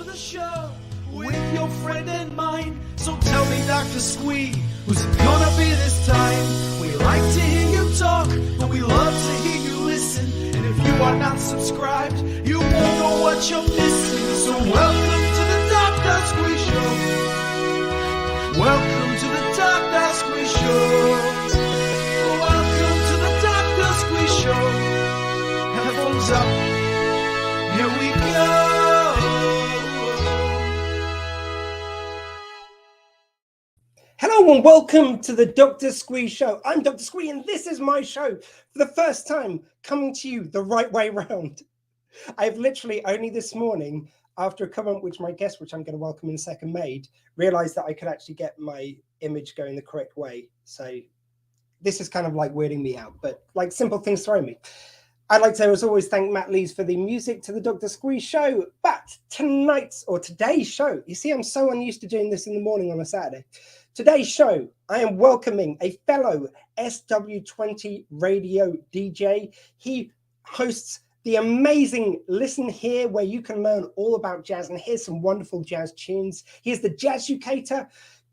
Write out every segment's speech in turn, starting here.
to the show with your friend and mine. So tell me, Dr. Squee, who's it gonna be this time? We like to hear you talk, but we love to hear you listen. And if you are not subscribed, you won't know what you're missing. So welcome to the Dr. Squee Show. Welcome to the Dr. Squee Show. Welcome to the Dr. Squee Show. Headphones up. Here we go. Hello and welcome to the Dr. Squee Show. I'm Dr. Squee and this is my show for the first time coming to you the right way round. I've literally only this morning, after a comment which my guest, which I'm going to welcome in a second, made, realized that I could actually get my image going the correct way. So this is kind of like weirding me out, but like simple things throw me. I'd like to, as always, thank Matt Lees for the music to the Dr. Squee Show. But tonight's or today's show, you see, I'm so unused to doing this in the morning on a Saturday. Today's show, I am welcoming a fellow SW20 radio DJ. He hosts the amazing Listen Here, where you can learn all about jazz and hear some wonderful jazz tunes. He is the Jazzucator,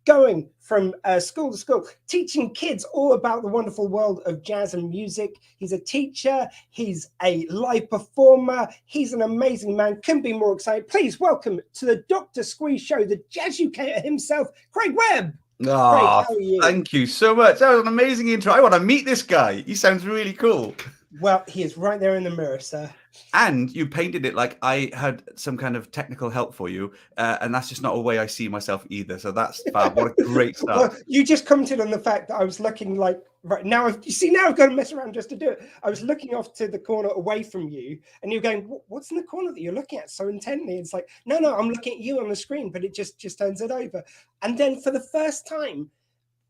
going from school to school, teaching kids all about the wonderful world of jazz and music. He's a teacher. He's a live performer. He's an amazing man. Couldn't be more excited. Please welcome to the Dr. Squee Show, the Jazzucator himself, Craig Webb. Oh, thank you so much. That was an amazing intro. I want to meet this guy. He sounds really cool. Well, he is right there in the mirror, sir. And you painted it like I had some kind of technical help for you. And that's just not a way I see myself either. So that's fab. What a great start. Well, you just commented on the fact that I was looking like, right now, you see, now I've got to mess around just to do it. I was looking off to the corner away from you and you're going, what's in the corner that you're looking at so intently? It's like, no, I'm looking at you on the screen, but it just turns it over. And then for the first time,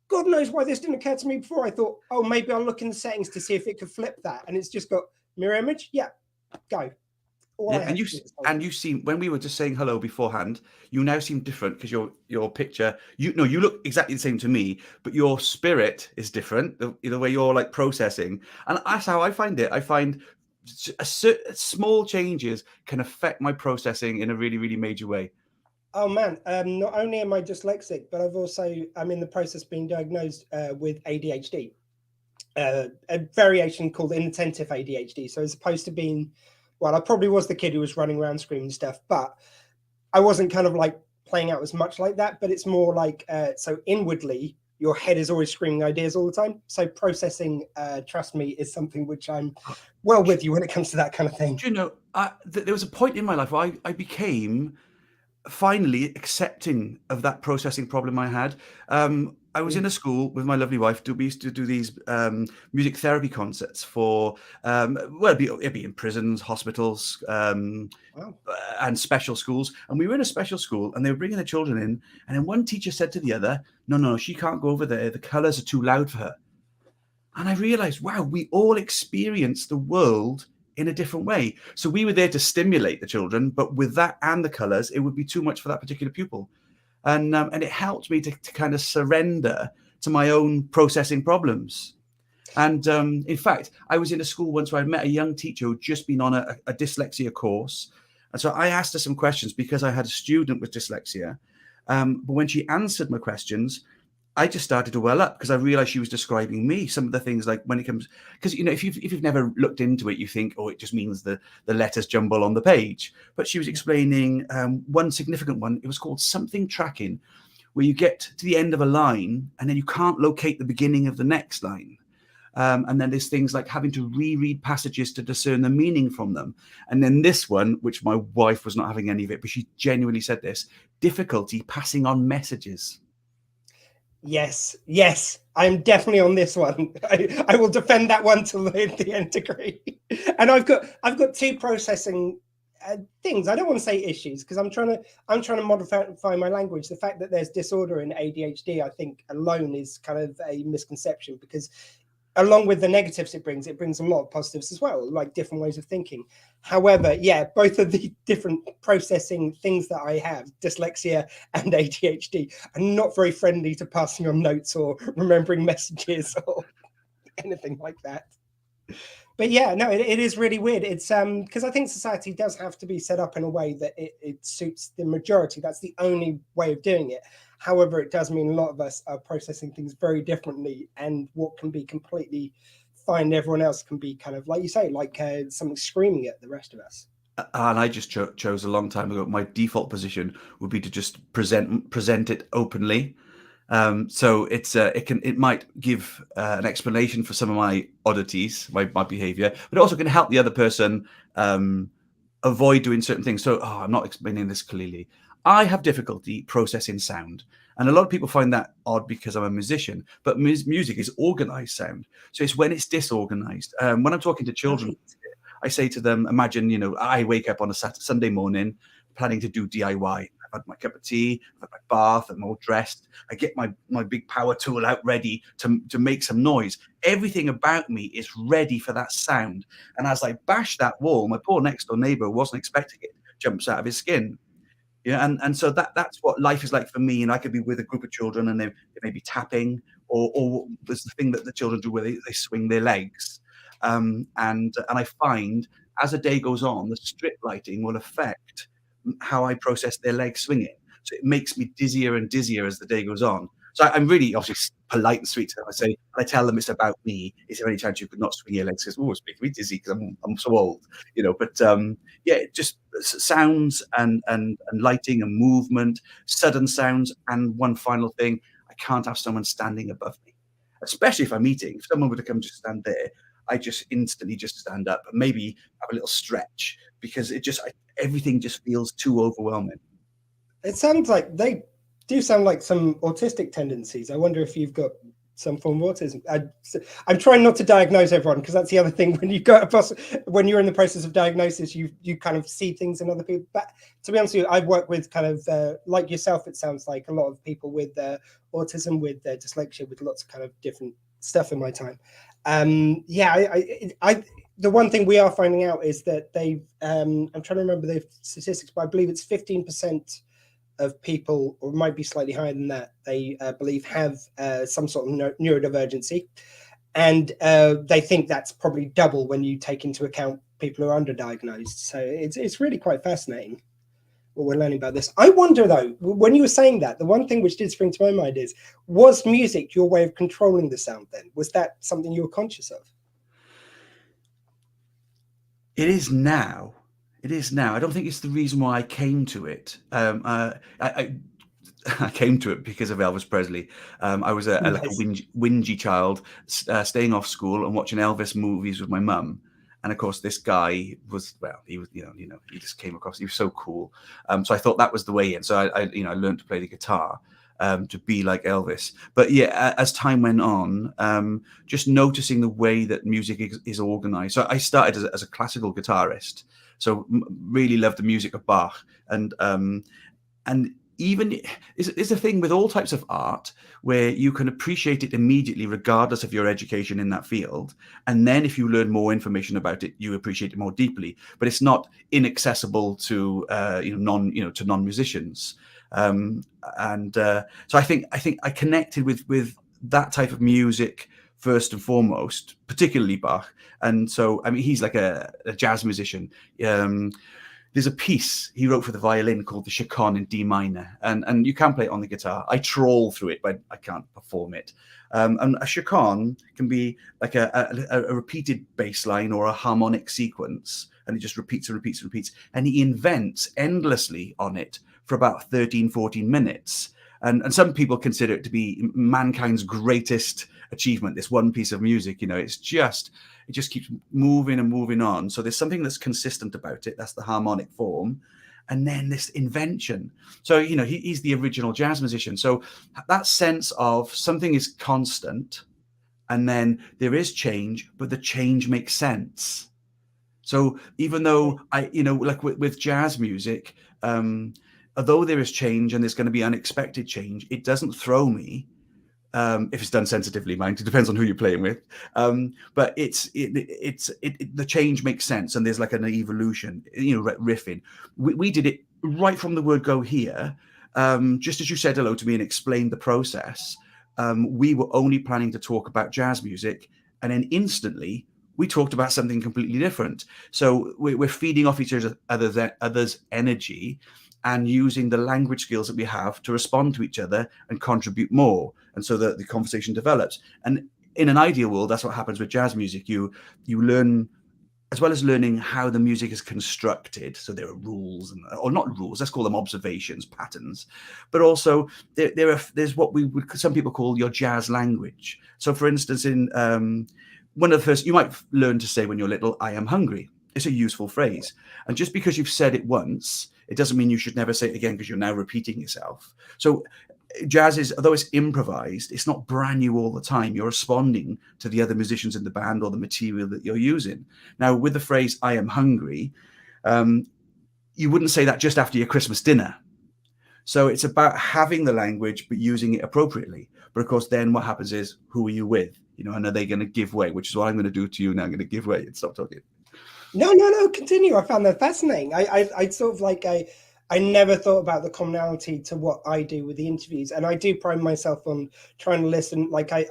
God knows why this didn't occur to me before. I thought, oh, maybe I'll look in the settings to see if it could flip that. And it's just got mirror image. Yeah, go. Yeah, and you seem, when we were just saying hello beforehand, you now seem different because your picture, you look exactly the same to me, but your spirit is different. The way you're like processing, and that's how I find it. I find small changes can affect my processing in a really, really major way. Oh man, not only am I dyslexic, but I'm in the process of being diagnosed with ADHD, a variation called inattentive ADHD. So as opposed to being, well, I probably was the kid who was running around screaming stuff, but I wasn't kind of like playing out as much like that, but it's more like, so inwardly, your head is always screaming ideas all the time. So processing, trust me, is something which I'm well with you when it comes to that kind of thing. Do you know, there was a point in my life where I became finally accepting of that processing problem I had. I was in a school with my lovely wife. We used to do these music therapy concerts for, it'd be in prisons, hospitals, and special schools. And we were in a special school and they were bringing the children in. And then one teacher said to the other, no, she can't go over there. The colors are too loud for her. And I realized, wow, we all experience the world in a different way. So we were there to stimulate the children, but with that and the colors, it would be too much for that particular pupil. And it helped me to kind of surrender to my own processing problems. And in fact, I was in a school once where I met a young teacher who'd just been on a dyslexia course. And so I asked her some questions because I had a student with dyslexia. But when she answered my questions, I just started to well up because I realized she was describing me. Some of the things like when it comes, because, if you've never looked into it, you think, oh, it just means the letters jumble on the page. But she was explaining one significant one. It was called something tracking, where you get to the end of a line and then you can't locate the beginning of the next line. And then there's things like having to reread passages to discern the meaning from them. And then this one, which my wife was not having any of it, but she genuinely said this, difficulty passing on messages. Yes, I'm definitely on this one. I will defend that one to the nth degree. And I've got two processing things. I don't want to say issues because I'm trying to modify my language. The fact that there's disorder in ADHD, I think alone is kind of a misconception because along with the negatives it brings a lot of positives as well, like different ways of thinking. However, yeah, both of the different processing things that I have, dyslexia and ADHD, are not very friendly to passing on notes or remembering messages or anything like that. But yeah, no, it is really weird. It's because I think society does have to be set up in a way that it suits the majority. That's the only way of doing it. However, it does mean a lot of us are processing things very differently, and what can be completely fine, everyone else can be kind of like you say, like something screaming at the rest of us. And I just chose a long time ago. My default position would be to just present it openly. So it might give an explanation for some of my oddities, my behavior, but it also can help the other person avoid doing certain things. So, I'm not explaining this clearly. I have difficulty processing sound, and a lot of people find that odd because I'm a musician. But music is organized sound, so it's when it's disorganized. When I'm talking to children, I say to them, imagine, I wake up on a Sunday morning planning to do DIY. I've had my cup of tea, I've had my bath, I'm all dressed. I get my big power tool out ready to make some noise. Everything about me is ready for that sound. And as I bash that wall, my poor next door neighbor wasn't expecting it, jumps out of his skin. And so that's what life is like for me. And I could be with a group of children and they may be tapping, or there's the thing that the children do where they swing their legs. And I find as the day goes on, the strip lighting will affect how I process their legs swinging. So it makes me dizzier and dizzier as the day goes on. So I'm really obviously polite and sweet to them. I tell them it's about me. Is there any chance you could not swing your legs? Because it's making me dizzy because I'm so old, But yeah, just sounds and lighting and movement, sudden sounds, and one final thing: I can't have someone standing above me, especially if I'm eating. If someone were to come just stand there, I just instantly just stand up and maybe have a little stretch because everything just feels too overwhelming. It sounds like they do sound like some autistic tendencies. I wonder if you've got some form of autism. I'm trying not to diagnose everyone, because that's the other thing. When you're in the process of diagnosis, you kind of see things in other people. But to be honest with you, I've worked with kind of like yourself. It sounds like a lot of people with autism, with dyslexia, with lots of kind of different stuff in my time. The one thing we are finding out is that they've I'm trying to remember the statistics, but I believe it's 15% of people, or it might be slightly higher than that, they believe have some sort of neurodivergency, and they think that's probably double when you take into account people who are underdiagnosed. So it's really quite fascinating what we're learning about this. I wonder though, when you were saying that, the one thing which did spring to my mind is, was music your way of controlling the sound then? Was that something you were conscious of? It is now. I don't think it's the reason why I came to it. I came to it because of Elvis Presley. I was like a whingy child, staying off school and watching Elvis movies with my mum. And of course, this guy was, he was, he just came across, he was so cool. So I thought that was the way in. So I learned to play the guitar to be like Elvis. But yeah, as time went on, just noticing the way that music is organized. So I started as a classical guitarist. So really loved the music of Bach, and even it's a thing with all types of art where you can appreciate it immediately, regardless of your education in that field. And then if you learn more information about it, you appreciate it more deeply. But it's not inaccessible to non-musicians. So I think I connected with that type of music first and foremost, particularly Bach. And so, I mean, he's like a jazz musician. There's a piece he wrote for the violin called the Chaconne in D minor, and you can play it on the guitar. I trawl through it, but I can't perform it. And a chaconne can be like a repeated bass line or a harmonic sequence, and it just repeats and repeats and repeats. And he invents endlessly on it for about 13, 14 minutes. And some people consider it to be mankind's greatest achievement, this one piece of music. It just keeps moving and moving on. So there's something that's consistent about it. That's the harmonic form. And then this invention. So, he's the original jazz musician. So that sense of something is constant, and then there is change, but the change makes sense. So even though like with jazz music, although there is change and there's going to be unexpected change, it doesn't throw me. If it's done sensitively, mind. It depends on who you're playing with. But the change makes sense, and there's like an evolution. Riffing. We did it right from the word go here. Just as you said hello to me and explained the process, we were only planning to talk about jazz music, and then instantly we talked about something completely different. So we're feeding off each other's energy and using the language skills that we have to respond to each other and contribute more. And so that the conversation develops. And in an ideal world, that's what happens with jazz music. You learn, as well as learning how the music is constructed. So there are rules, or not rules, let's call them observations, patterns. But also there's what some people call your jazz language. So for instance, in one of the first, you might learn to say when you're little, I am hungry. It's a useful phrase. And just because you've said it once, it doesn't mean you should never say it again, because you're now repeating yourself. So jazz is, although it's improvised, it's not brand new all the time. You're responding to the other musicians in the band or the material that you're using. Now, with the phrase, I am hungry, you wouldn't say that just after your Christmas dinner. So it's about having the language, but using it appropriately. But of course, then what happens is, who are you with? And are they going to give way? Which is what I'm going to do to you now. I'm going to give way and stop talking. No, continue. I found that fascinating. I sort of like, I never thought about the commonality to what I do with the interviews. And I do pride myself on trying to listen. Like I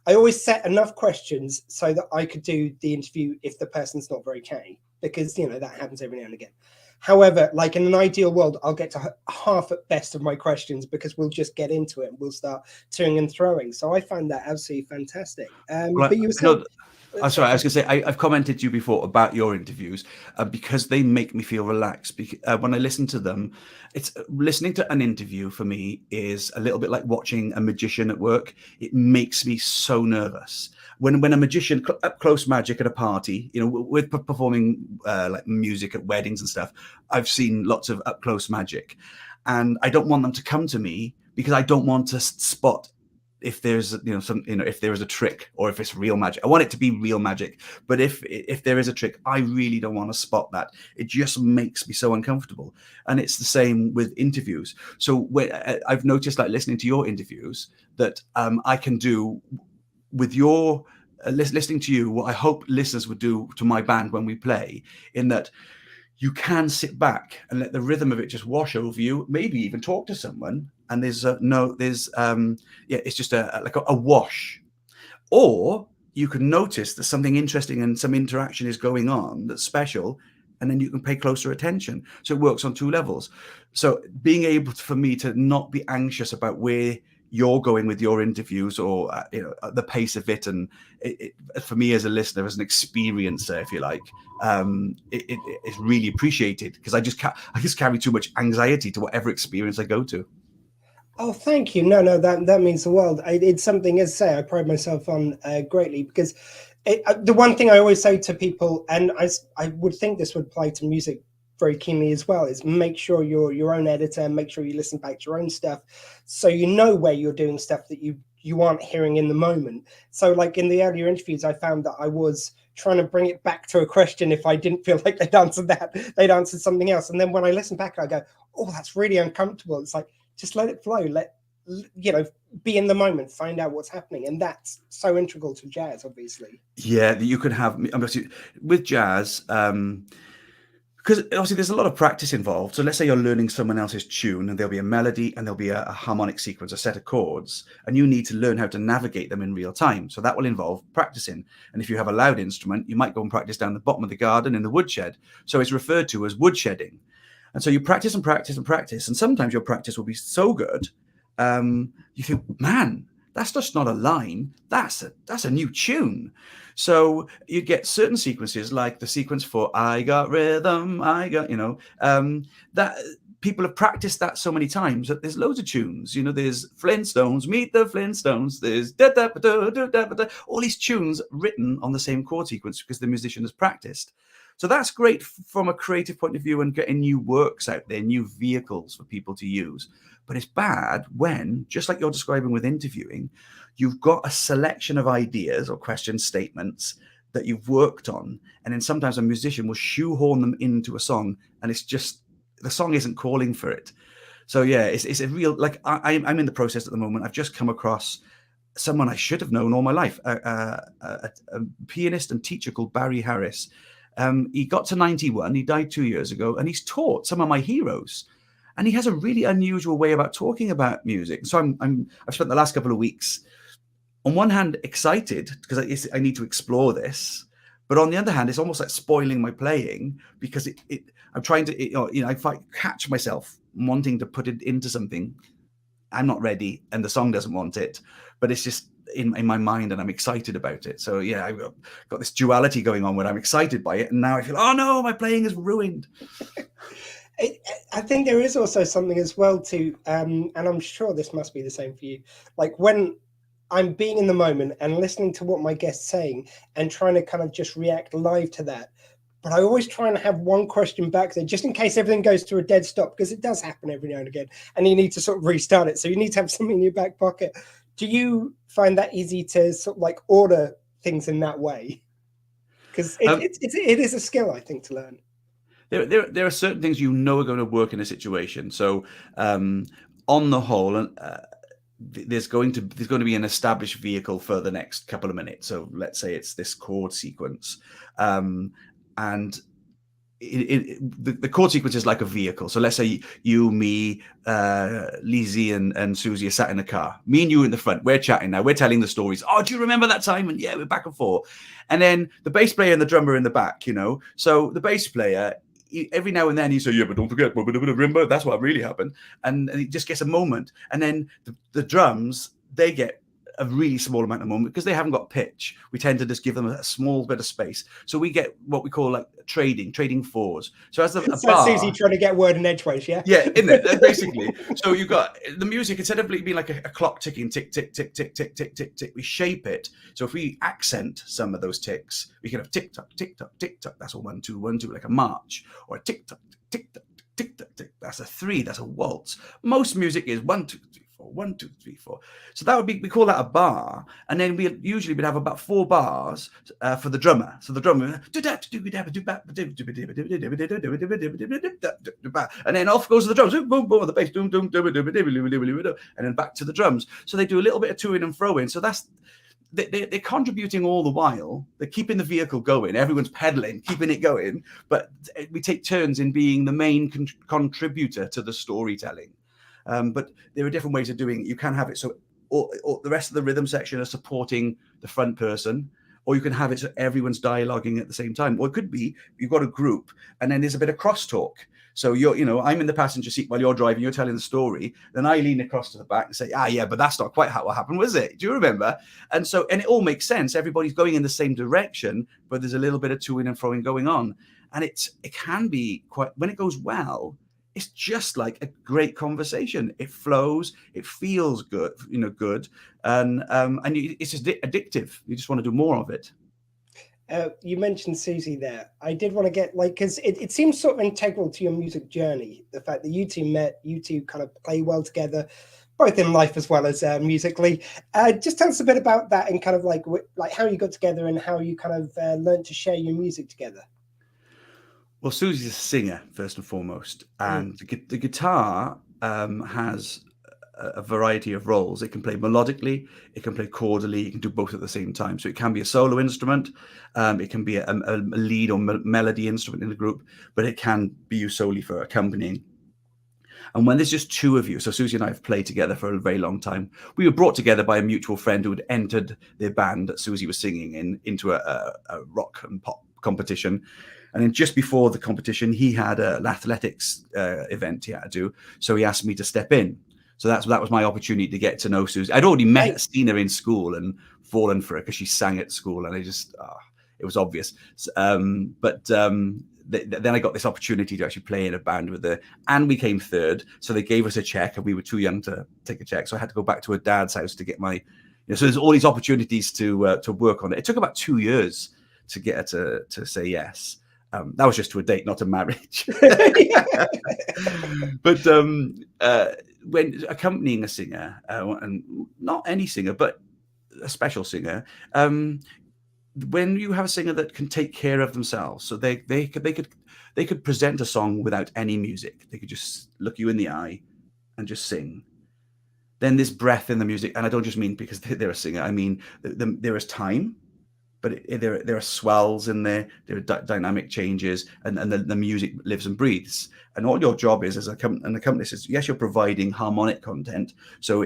always set enough questions so that I could do the interview if the person's not very canny, because, that happens every now and again. However, like in an ideal world, I'll get to half at best of my questions, because we'll just get into it and we'll start toing and throwing. So I find that absolutely fantastic. But you were saying... I'm sorry, I was going to say, I've commented to you before about your interviews because they make me feel relaxed. When I listen to them, listening to an interview for me is a little bit like watching a magician at work. It makes me so nervous. When a magician, up close magic at a party, with performing like music at weddings and stuff, I've seen lots of up close magic, and I don't want them to come to me because I don't want to spot if there's if there is a trick or if it's real magic. I want it to be real magic, but if there is a trick, I really don't want to spot that. It just makes me so uncomfortable. And it's the same with interviews. So I've noticed, like listening to your interviews, that I can do with your listening to you what I hope listeners would do to my band when we play, in that you can sit back and let the rhythm of it just wash over you, maybe even talk to someone, and it's just like a wash. Or you can notice that something interesting and some interaction is going on that's special, and then you can pay closer attention. So it works on two levels. So being able for me to not be anxious about where you're going with your interviews, or the pace of it, and it for me as a listener, as an experiencer, if you like, it's really appreciated, because I just carry too much anxiety to whatever experience I go to. Oh, thank you. No, that means the world. It's something, as I say, I pride myself on greatly, because the one thing I always say to people, and I would think this would apply to music very keenly as well, is make sure you're your own editor, and make sure you listen back to your own stuff, so you know where you're doing stuff that you aren't hearing in the moment. So like in the earlier interviews, I found that I was trying to bring it back to a question. If I didn't feel like they'd answered that, they'd answered something else. And then when I listen back, I go, oh, that's really uncomfortable. It's like, just let it flow. Be in the moment, find out what's happening. And that's so integral to jazz, obviously. Yeah, you could have, obviously, with jazz, because obviously there's a lot of practice involved. So let's say you're learning someone else's tune, and there'll be a melody and there'll be a harmonic sequence, a set of chords, and you need to learn how to navigate them in real time. So that will involve practicing. And if you have a loud instrument, you might go and practice down the bottom of the garden in the woodshed. So it's referred to as woodshedding. And so you practice and practice and practice. And sometimes your practice will be so good, you think, man, that's just not a line. That's a new tune. So you get certain sequences, like the sequence for I Got Rhythm, that people have practiced that so many times that there's loads of tunes. There's Flintstones, Meet the Flintstones. There's all these tunes written on the same chord sequence because the musician has practiced. So that's great from a creative point of view and getting new works out there, new vehicles for people to use. But it's bad when, just like you're describing with interviewing, you've got a selection of ideas or question statements that you've worked on. And then sometimes a musician will shoehorn them into a song, and it's just, the song isn't calling for it. So yeah, it's a real, like I'm in the process at the moment. I've just come across someone I should have known all my life, a pianist and teacher called Barry Harris. He got to 91, he died 2 years ago, and he's taught some of my heroes. And he has a really unusual way about talking about music. So I've spent the last couple of weeks, on one hand, excited because I need to explore this, But on the other hand, it's almost like spoiling my playing because I'm trying to, if I catch myself wanting to put it into something, I'm not ready and the song doesn't want it, but it's just in my mind and I'm excited about it. So yeah, I've got this duality going on where I'm excited by it and now I feel, oh no, my playing is ruined. I think there is also something as well too, and I'm sure this must be the same for you. Like when I'm being in the moment and listening to what my guest's saying and trying to kind of just react live to that. But I always try and have one question back there just in case everything goes to a dead stop, because it does happen every now and again and you need to sort of restart it. So you need to have something in your back pocket. Do you find that easy to sort of like order things in that way? Because it is a skill, I think, to learn. There are certain things are going to work in a situation. So on the whole, there's going to be an established vehicle for the next couple of minutes. So let's say it's this chord sequence, and the chord sequence is like a vehicle. So let's say you, me, Lizzie, and Susie are sat in a car. Me and you in the front. We're chatting now. We're telling the stories. Oh, do you remember that time? And yeah, we're back and forth. And then the bass player and the drummer in the back. So the bass player, every now and then he says, yeah, but don't forget, remember, that's what really happened. And he just gets a moment. And then the drums, they get a really small amount of moment because they haven't got pitch. We tend to just give them a small bit of space. So we get what we call like trading fours. So as That's Susie trying to get word in edgeways, yeah? Yeah, isn't it? Basically. So you've got the music, instead of being like a clock ticking, tick, tick, tick, tick, tick, tick, tick, tick, we shape it. So if we accent some of those ticks, we can have tick tock, tick tock, tick tock. That's a 1 2 1 2, like a march, or a tick tock, tick tock, tick tock, tick. That's a 3. That's a waltz. Most music is 1 2 3 4, 1 2 3 4. So that would be, we call that a bar, and then we usually would have about 4 bars for the drummer. So the drummer, and then off goes the drums, boom boom, the bass, boom boom, and then back to the drums. So they do a little bit of to-in and fro-in. So that's they're contributing all the while. They're keeping the vehicle going. Everyone's pedaling, keeping it going. But we take turns in being the main contributor to the storytelling. But there are different ways of doing it. You can have it so or the rest of the rhythm section are supporting the front person, or you can have it so everyone's dialoguing at the same time. Or it could be you've got a group and then there's a bit of crosstalk. So I'm in the passenger seat while you're driving, you're telling the story. Then I lean across to the back and say, yeah, but that's not quite how what happened, was it? Do you remember? And it all makes sense. Everybody's going in the same direction, but there's a little bit of to-in and fro-in going on. And it can be quite, when it goes well, it's just like a great conversation. It flows, it feels good, good. And it's just addictive. You just want to do more of it. You mentioned Susie there. I did want to get because it seems sort of integral to your music journey. The fact that you two met, you two kind of play well together, both in life as well as musically. Just tell us a bit about that and kind of like how you got together and how you kind of learned to share your music together. Well, Susie's a singer first and foremost, and the guitar has a variety of roles. It can play melodically, it can play chordally, it can do both at the same time. So it can be a solo instrument, it can be a lead or melody instrument in the group, but it can be used solely for accompanying. And when there's just two of you, so Susie and I have played together for a very long time. We were brought together by a mutual friend who had entered the band that Susie was singing in into a rock and pop competition. And then just before the competition, he had an athletics event he had to do. So he asked me to step in. So that was my opportunity to get to know Susie. I'd already seen her in school and fallen for her because she sang at school, and I just it was obvious. Then I got this opportunity to actually play in a band with her, and we came third. So they gave us a check, and we were too young to take a check. So I had to go back to her dad's house to get my. So there's all these opportunities to work on it. It took about 2 years to get her to say yes. That was just to a date, not a marriage. But when accompanying a singer, and not any singer, but a special singer, when you have a singer that can take care of themselves, so they could present a song without any music. They could just look you in the eye and just sing. Then there's breath in the music, and I don't just mean because they're a singer. I mean there is time. But there are swells in there. There are dynamic changes, and the music lives and breathes. And all your job is as an accompanist is, yes, you're providing harmonic content. So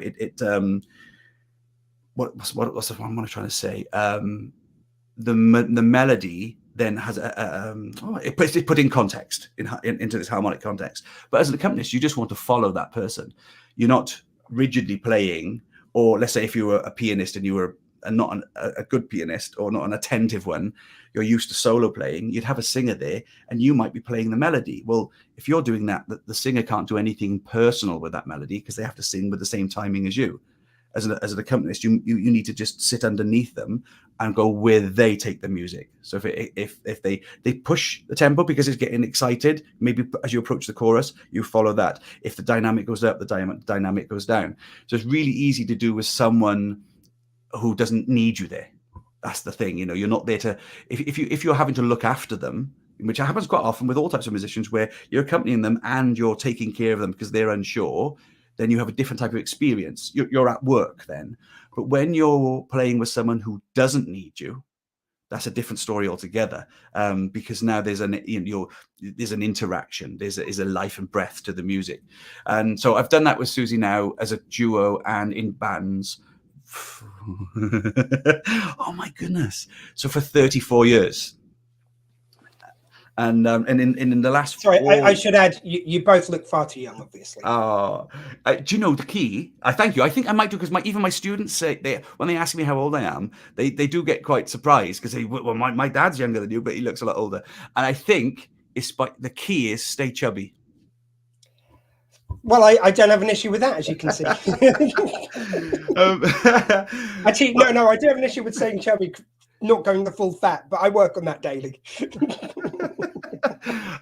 what's the one I'm trying to say? The melody then has it's put in context into this harmonic context. But as an accompanist, you just want to follow that person. You're not rigidly playing, or let's say if you were a pianist and you were not a good pianist or not an attentive one, you're used to solo playing, you'd have a singer there and you might be playing the melody. Well, if you're doing that, the singer can't do anything personal with that melody because they have to sing with the same timing as you. As an accompanist, you need to just sit underneath them and go where they take the music. So if they push the tempo because it's getting excited, maybe as you approach the chorus, you follow that. If the dynamic goes up, the dynamic goes down. So it's really easy to do with someone who doesn't need you there. That's the thing, you're not there to, if you're having to look after them, which happens quite often with all types of musicians, where you're accompanying them and you're taking care of them because they're unsure, then you have a different type of experience. You're at work then. But when you're playing with someone who doesn't need you, that's a different story altogether, because now there's an interaction, there's a life and breath to the music. And so I've done that with Susie now as a duo and in bands. Oh my goodness. So for 34 years. And in the last... Sorry, I should add, you both look far too young, obviously. Do you know the key? Thank you. I think I might do, because even my students say, when they ask me how old I am, they do get quite surprised because they, well, my dad's younger than you, but he looks a lot older. And I think the key is stay chubby. Well, I don't have an issue with that, as you can see. Actually, no, I do have an issue with saying chubby, not going the full fat, but I work on that daily.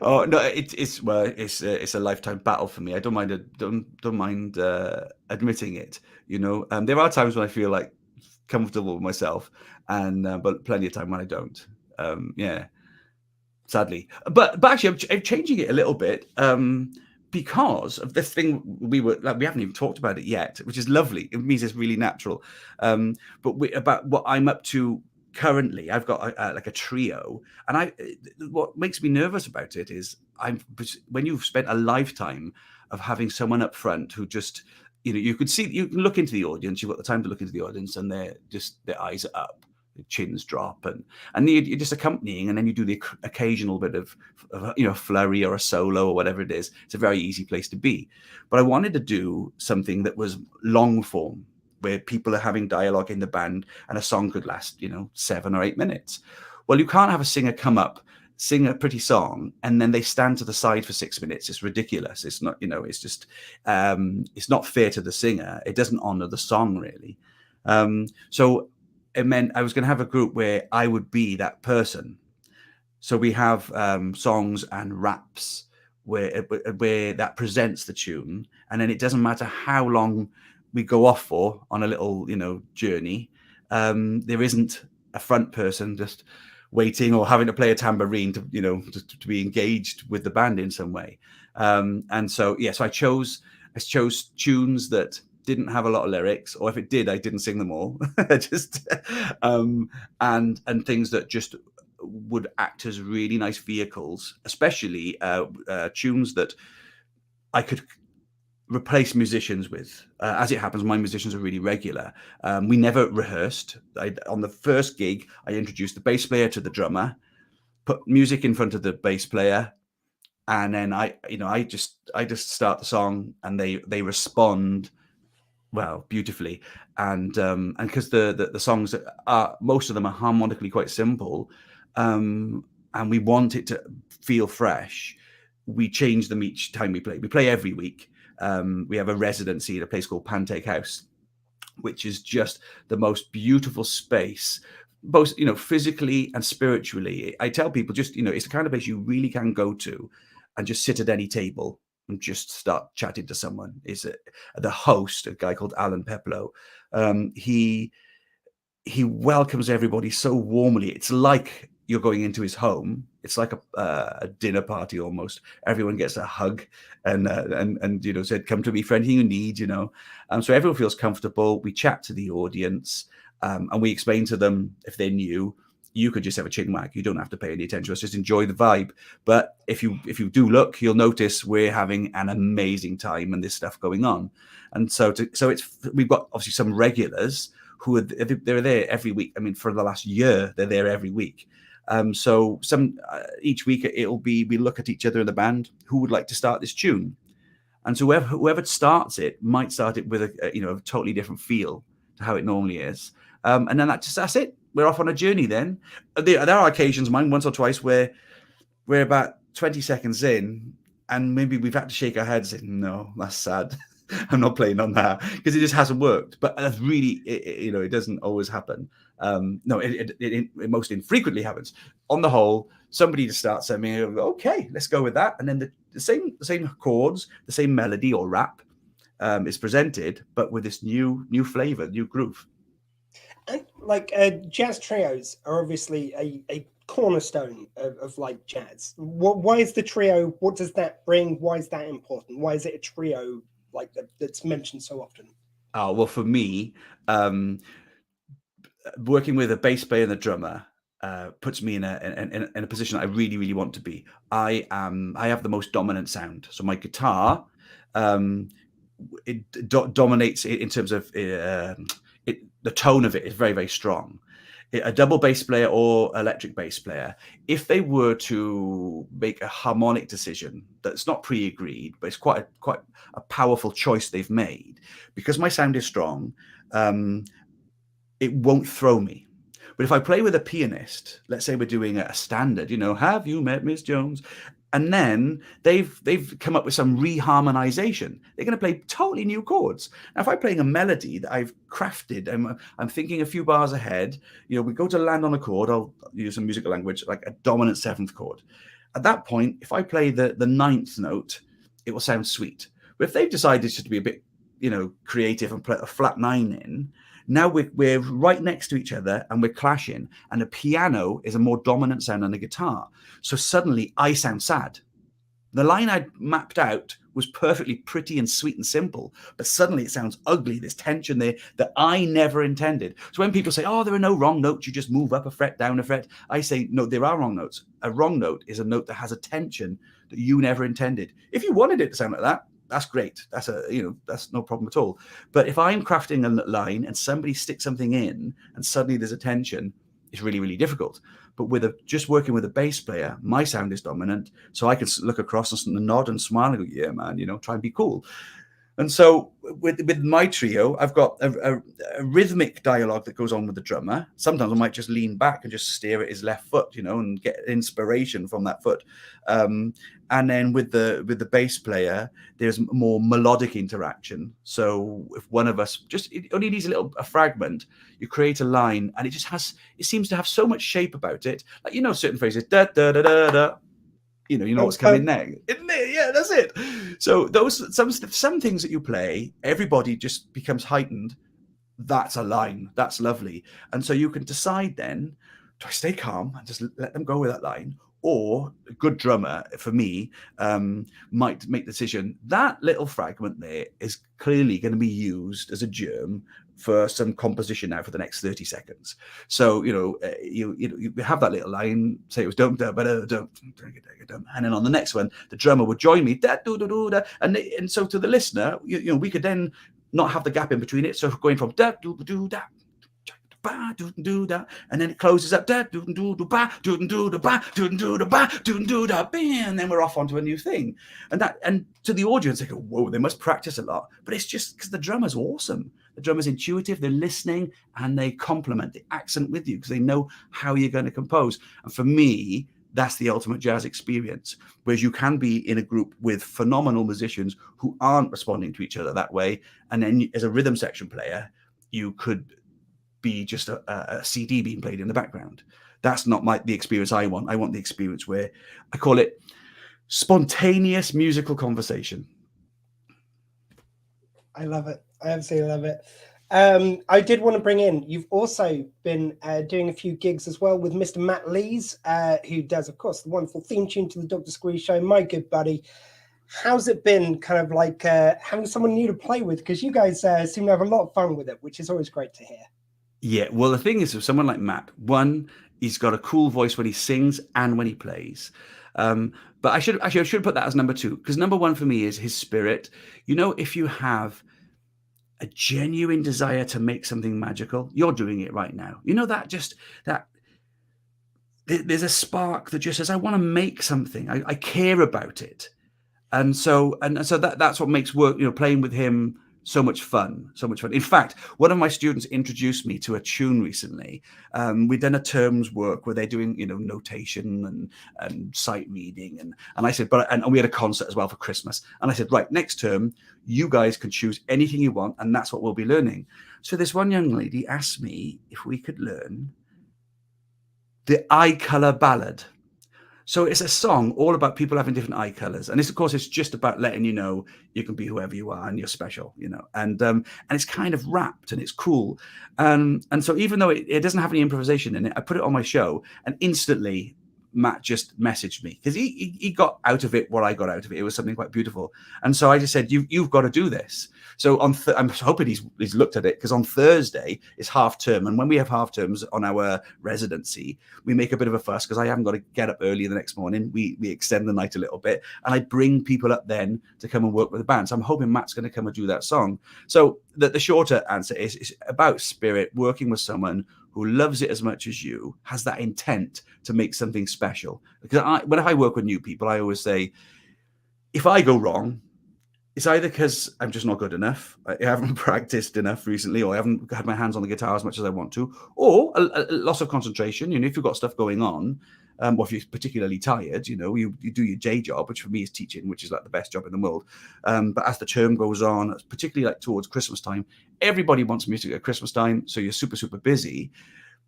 Oh no, it's a lifetime battle for me. I don't mind admitting it. There are times when I feel like comfortable with myself, and but plenty of time when I don't. Yeah, sadly. But actually, I'm changing it a little bit. Because of this thing we haven't even talked about it yet, which is lovely. It means it's really natural. But about what I'm up to currently, I've got like a trio, and what makes me nervous about it is when you've spent a lifetime of having someone up front who just, you can look into the audience, you've got the time to look into the audience, and their eyes are up, their chins drop, and you're just accompanying, and then you do the occasional bit of flurry or a solo or whatever it is. It's a very easy place to be. But I wanted to do something that was long form, where people are having dialogue in the band and a song could last 7 or 8 minutes. Well, you can't have a singer come up, sing a pretty song, and then they stand to the side for 6 minutes. It's ridiculous. It's not, it's just it's not fair to the singer. It doesn't honor the song really. So it meant I was going to have a group where I would be that person. So we have songs and raps where that presents the tune, and then it doesn't matter how long we go off for on a little journey. There isn't a front person just waiting or having to play a tambourine to be engaged with the band in some way. And so so I chose tunes that didn't have a lot of lyrics, or if it did, I didn't sing them all. Just and things that just would act as really nice vehicles, especially tunes that I could replace musicians with. As it happens, my musicians are really regular. We never rehearsed. On the first gig, I introduced the bass player to the drummer, put music in front of the bass player, and then I just start the song, and they respond well beautifully. And because the songs are, most of them are harmonically quite simple, and we want it to feel fresh, we change them each time we play. We play every week. We have a residency at a place called Pancake House, which is just the most beautiful space, both physically and spiritually. I tell people, just it's the kind of place you really can go to and just sit at any table and just start chatting to someone. Is the host, a guy called Alan Peplow. He welcomes everybody so warmly. It's like you're going into his home. It's like a dinner party almost. Everyone gets a hug and said, "Come to me for anything you need." So everyone feels comfortable. We chat to the audience, and we explain to them, if they're new, you could just have a chin wag. You don't have to pay any attention to us. Just enjoy the vibe. But if you do look, you'll notice we're having an amazing time and there's stuff going on. And so we've got obviously some regulars who they're there every week. I mean, for the last year, they're there every week. So each week it'll be, we look at each other in the band, who would like to start this tune? And so whoever starts it might start it with a totally different feel to how it normally is. And then that's it. We're off on a journey then. There are occasions, mine once or twice, where we're about 20 seconds in and maybe we've had to shake our heads and no, that's sad. I'm not playing on that because it just hasn't worked. But that's really, it doesn't always happen. No, it most infrequently happens. On the whole, somebody just starts saying, okay, let's go with that. And then the same chords, the same melody or rap is presented, but with this new flavor, new groove. And like jazz trios are obviously a cornerstone of like jazz. Why is the trio? What does that bring? Why is that important? Why is it a trio like that's mentioned so often? Oh, well, for me, working with a bass player and a drummer puts me in a position that I really, really want to be. I have the most dominant sound. So my guitar, it dominates in terms of the tone of it is very, very strong. A double bass player or electric bass player, if they were to make a harmonic decision that's not pre-agreed, but it's quite a powerful choice they've made, because my sound is strong, it won't throw me. But if I play with a pianist, let's say we're doing a standard, have you met Miss Jones? And then they've come up with some reharmonization. They're going to play totally new chords. Now, if I'm playing a melody that I've crafted, I'm thinking a few bars ahead. We go to land on a chord. I'll use some musical language, like a dominant seventh chord. At that point, if I play the ninth note, it will sound sweet. But if they've decided just to be a bit, creative and put a flat 9 in, now we're right next to each other and we're clashing, and the piano is a more dominant sound than the guitar. So suddenly I sound sad. The line I'd mapped out was perfectly pretty and sweet and simple, but suddenly it sounds ugly. There's tension there that I never intended. So when people say, oh, there are no wrong notes, you just move up a fret, down a fret, I say, no, there are wrong notes. A wrong note is a note that has a tension that you never intended. If you wanted it to sound like that, that's great. That's that's no problem at all. But if I'm crafting a line and somebody sticks something in and suddenly there's a tension, it's really, really difficult. But just working with a bass player, my sound is dominant, so I can look across and nod and smile and go, yeah, man, try and be cool. And so with my trio, I've got a rhythmic dialogue that goes on with the drummer. Sometimes I might just lean back and just stare at his left foot, and get inspiration from that foot. And then with the bass player, there's more melodic interaction. So if one of us it only needs a fragment, you create a line, and it seems to have so much shape about it. Like certain phrases, da da da da da. You know what's coming next. Yeah, that's it. So those some things that you play, everybody just becomes heightened. That's a line. That's lovely. And so you can decide then, do I stay calm and just let them go with that line? Or a good drummer, for me, might make the decision, that little fragment there is clearly going to be used as a germ for some composition now for the next 30 seconds. So, you have that little line, say it was don't, and then on the next one, the drummer would join me, and so to the listener, we could then not have the gap in between it. So going from da do do da, and then it closes up, and then we're off onto a new thing. And to the audience, they go, whoa, they must practice a lot. But it's just because the drummer's awesome. The drummer's intuitive, they're listening, and they complement the accent with you because they know how you're going to compose. And for me, that's the ultimate jazz experience, whereas you can be in a group with phenomenal musicians who aren't responding to each other that way. And then as a rhythm section player, you could be just a CD being played in the background. That's not the experience I want. I want the experience where I call it spontaneous musical conversation. I love it. I absolutely love it. I did want to bring in, you've also been doing a few gigs as well with Mr. Matt Lees, who does, of course, the wonderful theme tune to the Dr. Squee show, my good buddy. How's it been kind of like having someone new to play with? Because you guys seem to have a lot of fun with it, which is always great to hear. Yeah, well, the thing is, with someone like Matt, one, he's got a cool voice when he sings and when he plays. But I should put that as number two, because number one for me is his spirit. If you have a genuine desire to make something magical, you're doing it right now. That there's a spark that just says, I want to make something. I care about it. And so that's what makes work, playing with him so much fun. In fact, one of my students introduced me to a tune recently. We'd done a terms work where they're doing, notation and sight reading. And I said, and we had a concert as well for Christmas. And I said, right, next term, you guys can choose anything you want. And that's what we'll be learning. So this one young lady asked me if we could learn the eye color ballad. So it's a song all about people having different eye colors, and of course, it's just about letting you know you can be whoever you are and you're special, And it's kind of rapped and it's cool, and so even though it doesn't have any improvisation in it, I put it on my show, and instantly Matt just messaged me because he got out of it what I got out of it. It was something quite beautiful, and so I just said, "You've got to do this." So I'm hoping he's looked at it, because on Thursday is half term, and when we have half terms on our residency, we make a bit of a fuss because I haven't got to get up early the next morning. We extend the night a little bit, and I bring people up then to come and work with the band. So I'm hoping Matt's going to come and do that song. So the shorter answer is about spirit, working with someone who loves it as much as you, has that intent to make something special. Because when I work with new people, I always say, if I go wrong, it's either because I'm just not good enough, I haven't practiced enough recently, or I haven't had my hands on the guitar as much as I want to, or a loss of concentration. If you've got stuff going on, or if you're particularly tired, you do your day job, which for me is teaching, which is like the best job in the world. But as the term goes on, particularly like towards Christmas time, everybody wants music at Christmas time, so you're super, super busy.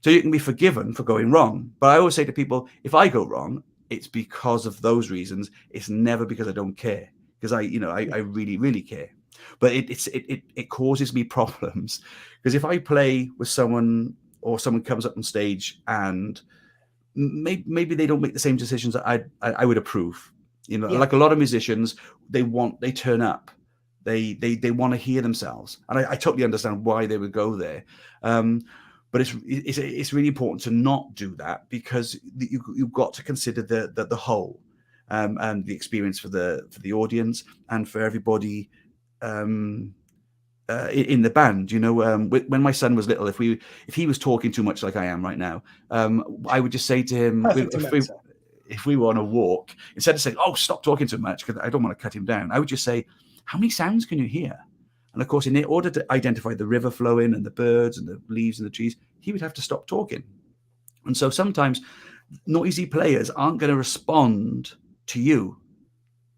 So you can be forgiven for going wrong. But I always say to people, if I go wrong, it's because of those reasons. It's never because I don't care, because I really, really care. But it causes me problems, because if I play with someone, or someone comes up on stage and maybe they don't make the same decisions that I would approve. Like a lot of musicians, they turn up, they want to hear themselves, and I totally understand why they would go there. But it's really important to not do that, because you've got to consider the whole, and the experience for the audience and for everybody in the band. When my son was little, if he was talking too much like I am right now, I would just say to him, if we were on a walk, instead of saying, "Oh, stop talking too much," because I don't want to cut him down, I would just say, "How many sounds can you hear?" And of course, in order to identify the river flowing and the birds and the leaves and the trees, he would have to stop talking. And so sometimes noisy players aren't going to respond to you.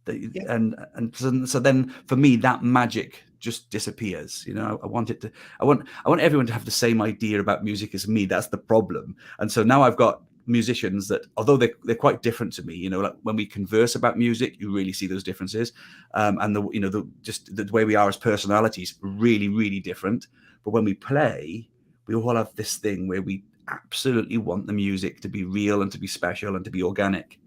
And so then for me, that magic just disappears. I want everyone to have the same idea about music as me. That's the problem. And so now I've got musicians that, although they're quite different to me, like when we converse about music, you really see those differences, and the way we are as personalities, really, really different. But when we play, we all have this thing where we absolutely want the music to be real and to be special and to be organic.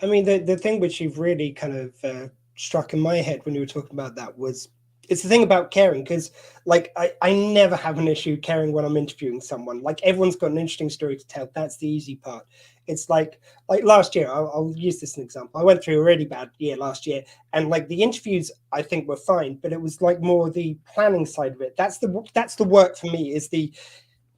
I mean, the thing which you've really kind of struck in my head when you were talking about that was, it's the thing about caring, because like I never have an issue caring when I'm interviewing someone. Like, everyone's got an interesting story to tell. That's the easy part. It's like last year, I'll use this as an example. I went through a really bad year last year, and like the interviews I think were fine, but it was like more the planning side of it. That's the work for me, is the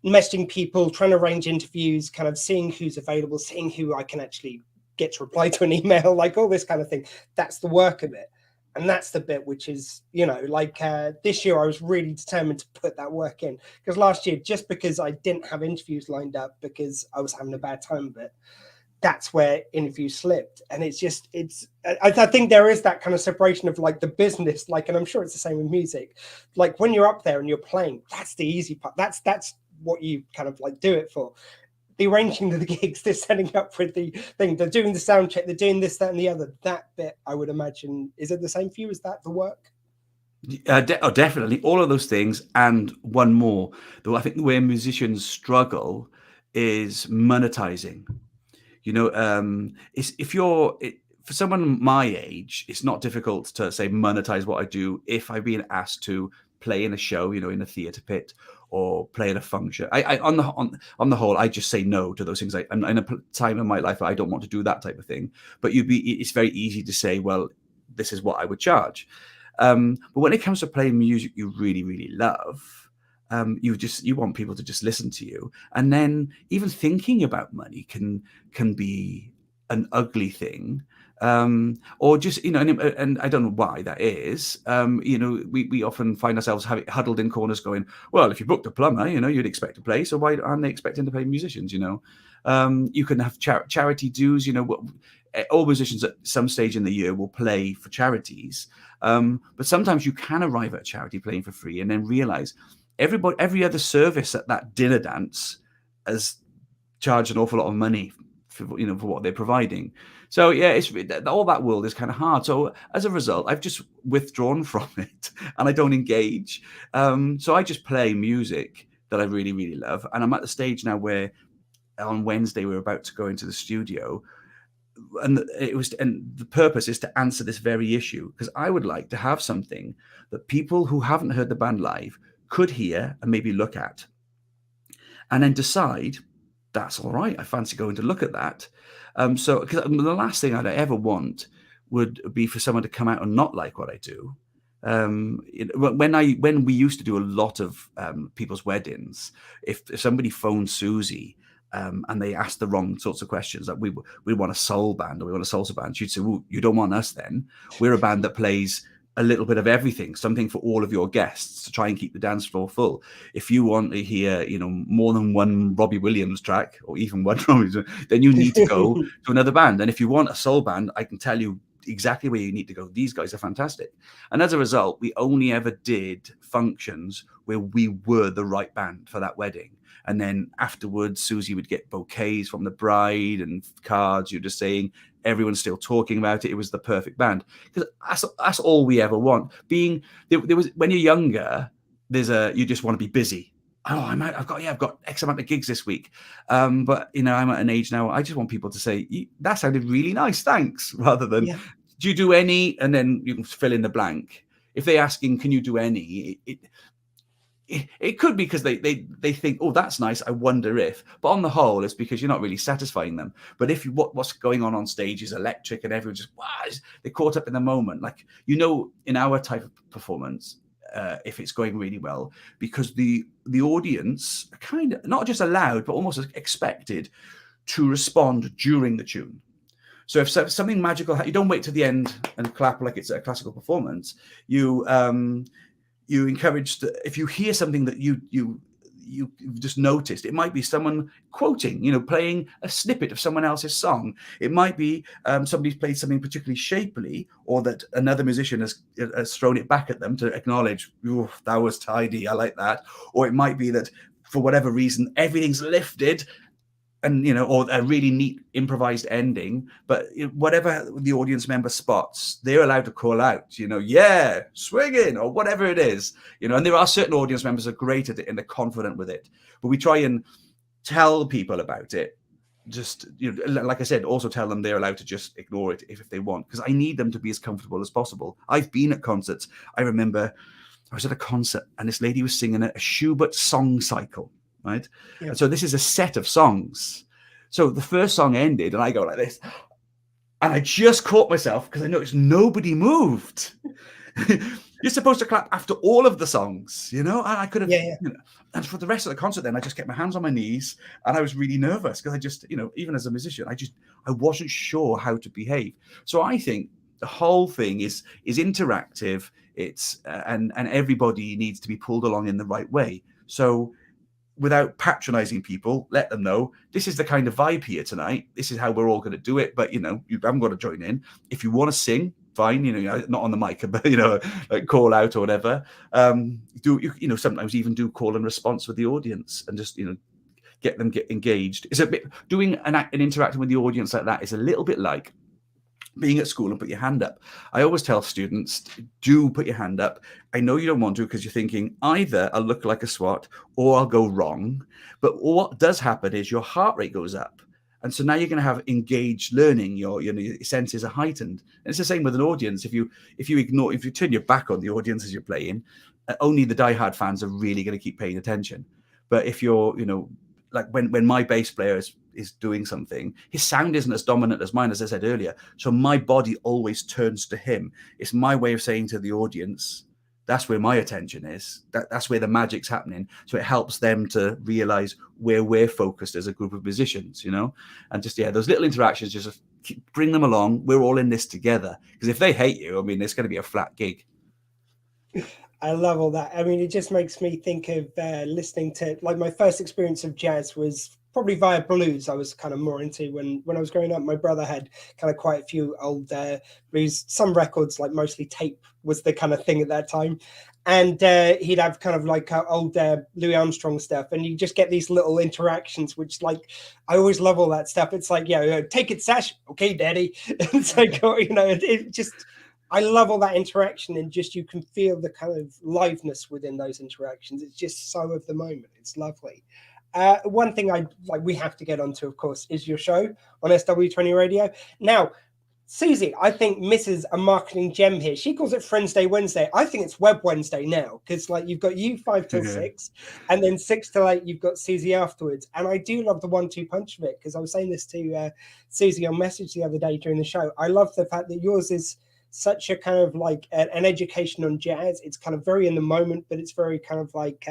messaging people, trying to arrange interviews, kind of seeing who's available, seeing who I can actually get to reply to an email, like all this kind of thing. That's the work of it. And that's the bit which is, this year I was really determined to put that work in, because last year, just because I didn't have interviews lined up because I was having a bad time of it, that's where interviews slipped. And I think there is that kind of separation of like the business, like, and I'm sure it's the same with music. Like when you're up there and you're playing, that's the easy part. That's what you kind of like do it for. The arranging of the gigs, they're setting up for the thing, they're doing the sound check, they're doing this, that, and the other. That bit, I would imagine, is it the same for you? Is that the work? Definitely, all of those things, and one more. Though I think where musicians struggle is monetizing. For someone my age, it's not difficult to say monetize what I do if I've been asked to play in a show, in a theatre pit, or play in a function. I on the whole, I just say no to those things. I'm in a time in my life where I don't want to do that type of thing. But it's very easy to say, well, this is what I would charge. But when it comes to playing music you really, really love, You want people to just listen to you, and then even thinking about money can be an ugly thing, or just and I don't know why that is. We often find ourselves huddled in corners, going, "Well, if you booked a plumber, you'd expect to play. So why aren't they expecting to pay musicians?" You can have charity dues. All musicians at some stage in the year will play for charities, but sometimes you can arrive at a charity playing for free and then realize every other service at that dinner dance has charged an awful lot of money for what they're providing. So yeah, it's all that world is kind of hard. So as a result, I've just withdrawn from it and I don't engage. So I just play music that I really, really love. And I'm at the stage now where on Wednesday we're about to go into the studio, and the purpose is to answer this very issue, because I would like to have something that people who haven't heard the band live could hear and maybe look at, and then decide that's all right, I fancy going to look at that. So because the last thing I'd ever want would be for someone to come out and not like what I do. When we used to do a lot of people's weddings, if somebody phoned Susie and they asked the wrong sorts of questions, like we want a soul band or we want a salsa band, she'd say, "Well, you don't want us then. We're a band that plays a little bit of everything, something for all of your guests to try and keep the dance floor full. If you want to hear, more than one Robbie Williams track or even one Robbie, then you need to go to another band. And if you want a soul band, I can tell you exactly where you need to go. These guys are fantastic." And as a result, we only ever did functions where we were the right band for that wedding. And then afterwards, Susie would get bouquets from the bride and cards. You're just saying, everyone's still talking about it. It was the perfect band, because that's all we ever want. There was, when you're younger, you just want to be busy. Oh, I've got X amount of gigs this week. But I'm at an age now, I just want people to say, "That sounded really nice, thanks," rather than, "Do you do any?" And then you can fill in the blank. If they're asking, "Can you do any?" It could be because they think, "Oh, that's nice, I wonder if," but on the whole, it's because you're not really satisfying them. But if what's going on stage is electric and everyone just, wow, they're caught up in the moment. Like, in our type of performance, if it's going really well, because the audience are kind of not just allowed, but almost expected to respond during the tune. So if something magical, you don't wait to the end and clap like it's a classical performance. You encourage if you hear something that you've just noticed, it might be someone quoting, playing a snippet of someone else's song. It might be somebody's played something particularly shapely, or that another musician has thrown it back at them to acknowledge, "Oh, that was tidy, I like that." Or it might be that for whatever reason, everything's lifted, and or a really neat improvised ending. But whatever the audience member spots, they're allowed to call out, "Yeah, swinging," or whatever it is. And there are certain audience members who are great at it and they're confident with it. But we try and tell people about it. Just like I said, also tell them they're allowed to just ignore it if they want, because I need them to be as comfortable as possible. I've been at concerts. I remember I was at a concert and this lady was singing a Schubert song cycle. Right. Yeah. So this is a set of songs. So the first song ended and I go like this. And I just caught myself because I noticed nobody moved. You're supposed to clap after all of the songs, and I could have, and for the rest of the concert, then I just kept my hands on my knees and I was really nervous because I just, even as a musician, I wasn't sure how to behave. So I think the whole thing is interactive. It's, and everybody needs to be pulled along in the right way. So without patronizing people, let them know this is the kind of vibe here tonight. This is how we're all going to do it. But, you haven't got to join in. If you want to sing, fine, not on the mic, but, like call out or whatever. Sometimes even do call and response with the audience and just, get them engaged. It's a bit, doing an interacting with the audience like that is a little bit like being at school and put your hand up. I always tell students, do put your hand up. I know you don't want to because you're thinking either I'll look like a swat or I'll go wrong. But what does happen is your heart rate goes up. And so now you're going to have engaged learning. Your senses are heightened. And it's the same with an audience. If you turn your back on the audience as you're playing, only the diehard fans are really going to keep paying attention. But if you're, like when my bass player is doing something, his sound isn't as dominant as mine, as I said earlier. So my body always turns to him. It's my way of saying to the audience, that's where my attention is. That's where the magic's happening. So it helps them to realize where we're focused as a group of musicians, you know, and just, those little interactions, just bring them along. We're all in this together. Because if they hate you, I mean, it's going to be a flat gig. I love all that. I mean, it just makes me think of listening to, like, my first experience of jazz was probably via blues. I was kind of more into when I was growing up. My brother had kind of quite a few old blues, some records, like mostly tape was the kind of thing at that time. And he'd have kind of like old Louis Armstrong stuff. And you just get these little interactions, which, like, I always love all that stuff. It's like, take it, Sash. Okay, daddy. It's like, it just... I love all that interaction, and just you can feel the kind of liveness within those interactions. It's just so of the moment. It's lovely. One thing we have to get onto, of course, is your show on SW20 Radio. Now, Susie, I think, misses a marketing gem here. She calls it Friends Day Wednesday. I think it's Webb Wednesday now, because, like, you've got you 5 till 6, and then 6 till 8 you've got Susie afterwards. And I do love the 1-2 punch of it, because I was saying this to Susie on message the other day during the show. I love the fact that yours is such a kind of like an education on jazz. It's kind of very in the moment, but it's very kind of like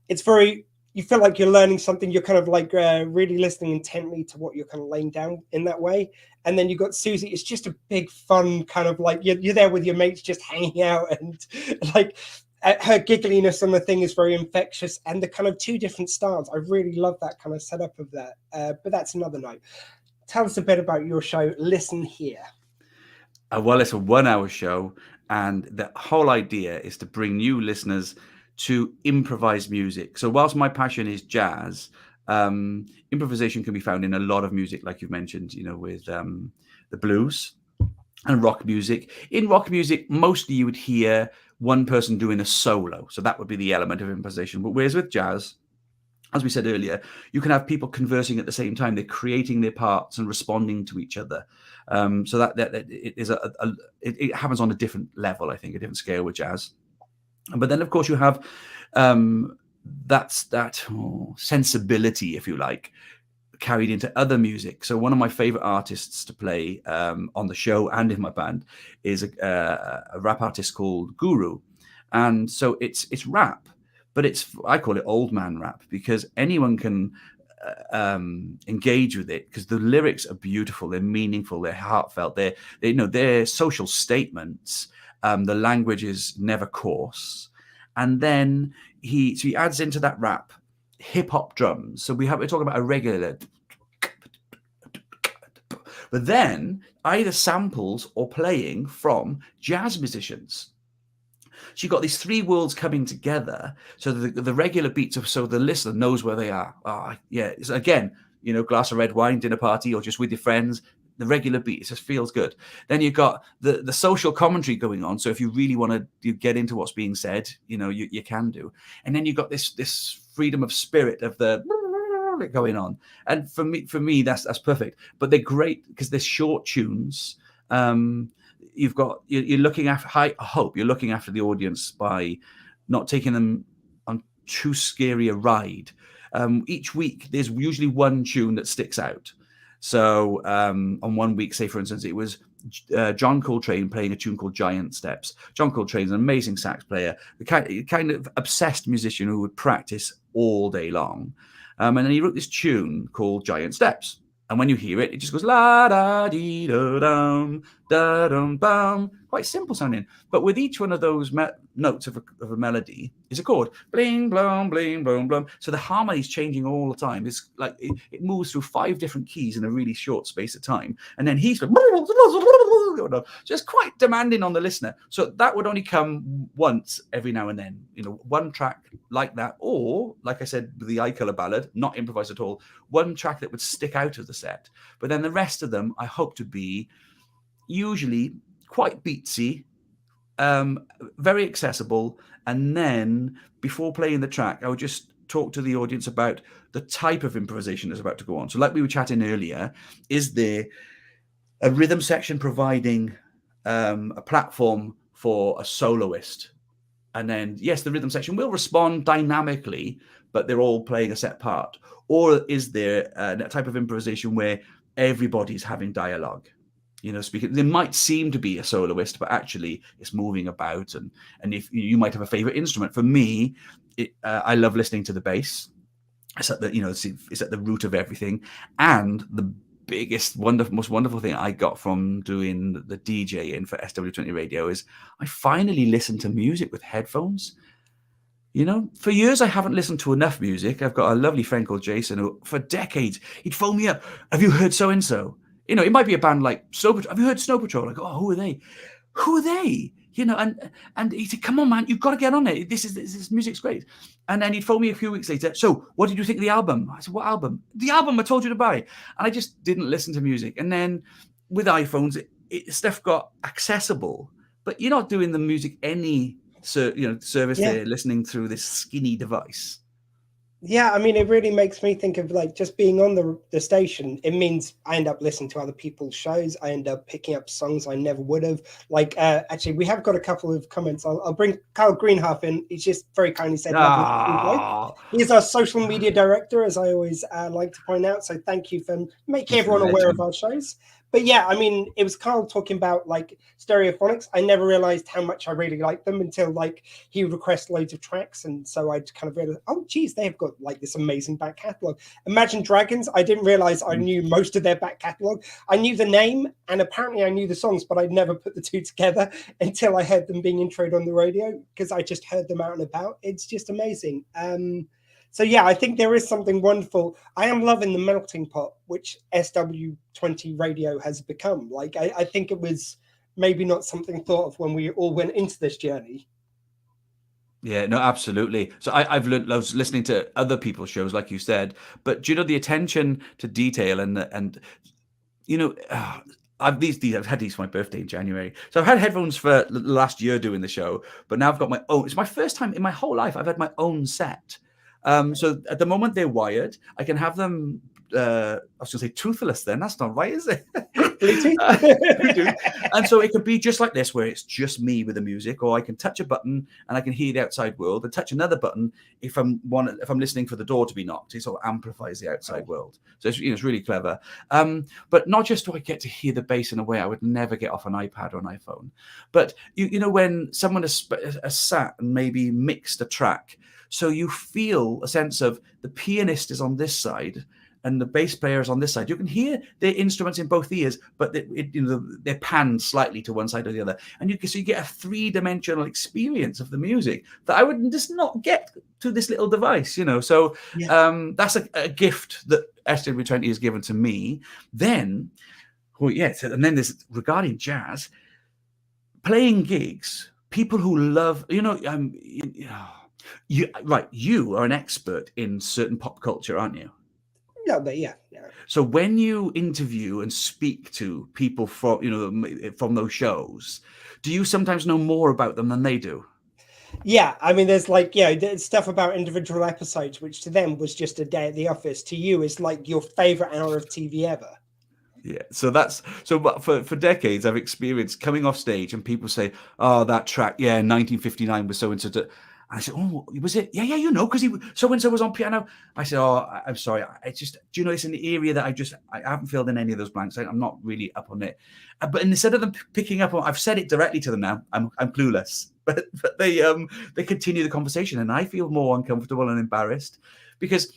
it's very, you feel like you're learning something. You're kind of like really listening intently to what you're kind of laying down in that way. And then you've got Susie. It's just a big fun kind of like you're there with your mates just hanging out, and like her giggliness on the thing is very infectious, and the kind of two different styles. I really love that kind of setup of that. But that's another note. Tell us a bit about your show. Listen here. Well, it's a 1-hour show, and the whole idea is to bring new listeners to improvised music. So whilst my passion is jazz, improvisation can be found in a lot of music, like you've mentioned, with the blues and rock music. In rock music, mostly you would hear one person doing a solo. So that would be the element of improvisation. But whereas with jazz, as we said earlier, you can have people conversing at the same time. They're creating their parts and responding to each other. So that it is it happens on a different level, I think, a different scale with jazz. But then, of course, you have that sensibility, if you like, carried into other music. So one of my favorite artists to play on the show and in my band is a rap artist called Guru, and so it's rap. But I call it old man rap, because anyone can engage with it, because the lyrics are beautiful, they're meaningful, they're heartfelt, they're social statements. The language is never coarse, and then he adds into that rap hip hop drums. So we're talking about a regular, but then either samples or playing from jazz musicians. So you've got these three worlds coming together. So the regular beats so the listener knows where they are. It's, again, glass of red wine, dinner party, or just with your friends. The regular beat, it just feels good. Then you've got the social commentary going on. So if you really want to get into what's being said, you can do. And then you've got this freedom of spirit of the going on. And for me, that's perfect. But they're great because they're short tunes. You're looking after, I hope you're looking after the audience by not taking them on too scary a ride. Each week, there's usually one tune that sticks out. So on one week, say, for instance, it was John Coltrane playing a tune called Giant Steps. John Coltrane's an amazing sax player, the kind of obsessed musician who would practice all day long. And then he wrote this tune called Giant Steps. And when you hear it, it just goes la da dee da dum da dum bum. Quite simple sounding, but with each one of those notes of a melody is a chord. Bling blum bling blum blum. So the harmony is changing all the time. It's like it moves through 5 different keys in a really short space of time, and then he's just quite demanding on the listener. So that would only come once every now and then. One track like that, or like I said, with the Eye Colour Ballad, not improvised at all. One track that would stick out of the set, but then the rest of them I hope to be usually quite beatsy, very accessible. And then before playing the track, I would just talk to the audience about the type of improvisation that's about to go on. So like we were chatting earlier, is there a rhythm section providing a platform for a soloist? And then, yes, the rhythm section will respond dynamically, but they're all playing a set part. Or is there a type of improvisation where everybody's having dialogue? speaking. There might seem to be a soloist, but actually it's moving about. And if you might have a favorite instrument. For me, I love listening to the bass. It's at the, it's at the root of everything. And the biggest, most wonderful thing I got from doing the DJing for SW20 Radio is I finally listened to music with headphones. For years, I haven't listened to enough music. I've got a lovely friend called Jason who, for decades, he'd phone me up. Have you heard so-and-so? It might be a band like Snow Patrol. Have you heard Snow Patrol? I go, oh, who are they? Who are they? And he said, come on, man, you've got to get on it. This music's great. And then he'd phone me a few weeks later. So what did you think of the album? I said, what album? The album I told you to buy. And I just didn't listen to music. And then with iPhones, stuff got accessible, but you're not doing the music any service there, listening through this skinny device. Yeah, I mean, it really makes me think of like just being on the station. It means I end up listening to other people's shows. I end up picking up songs I never would have. Like, actually, we have got a couple of comments. I'll bring Carl Greenhalf in. He's just very kindly said, he's our social media director, as I always like to point out. So thank you for making everyone aware of our shows. But yeah, I mean, it was Carl talking about like Stereophonics. I never realized how much I really liked them until like he would request loads of tracks. And so I kind of realized, oh, geez, they've got like this amazing back catalogue. Imagine Dragons. I didn't realize I knew most of their back catalogue. I knew the name and apparently I knew the songs, but I'd never put the two together until I heard them being introed on the radio because I just heard them out and about. It's just amazing. So yeah, I think there is something wonderful. I am loving the melting pot, which SW20 Radio has become. Like, I think it was maybe not something thought of when we all went into this journey. Yeah, no, absolutely. So I've learned, I was listening to other people's shows, like you said, but do you know the attention to detail and I've had these for my birthday in January. So I've had headphones for the last year doing the show, but now I've got my own. It's my first time in my whole life I've had my own set. So at the moment they're wired. I can have them. I was going to say toothless. Then that's not right, is it? And so it could be just like this, where it's just me with the music, or I can touch a button and I can hear the outside world, and touch another button if I'm listening for the door to be knocked. It sort of amplifies the outside world. So it's really clever. But not just do I get to hear the bass in a way I would never get off an iPad or an iPhone, but when someone has sat and maybe mixed a track. So you feel a sense of the pianist is on this side and the bass player is on this side. You can hear their instruments in both ears, but they're panned slightly to one side or the other. And you get a three-dimensional experience of the music that I would just not get to this little device, So that's a gift that SW20 has given to me. Then, and then there's regarding jazz, playing gigs, people who love, you are an expert in certain pop culture, aren't you? Yeah. So when you interview and speak to people from those shows, do you sometimes know more about them than they do? Yeah, I mean, there's there's stuff about individual episodes, which to them was just a day at the office. To you, is like your favorite hour of TV ever. Yeah, for decades I've experienced coming off stage and people say, "Oh, that track, 1959 was so and so." I said, "Oh, was it? Yeah, because so and so was on piano." I said, "Oh, I'm sorry. It's an area that I haven't filled in any of those blanks. I'm not really up on it." But instead of them picking up on, I've said it directly to them now. I'm clueless, but they continue the conversation, and I feel more uncomfortable and embarrassed because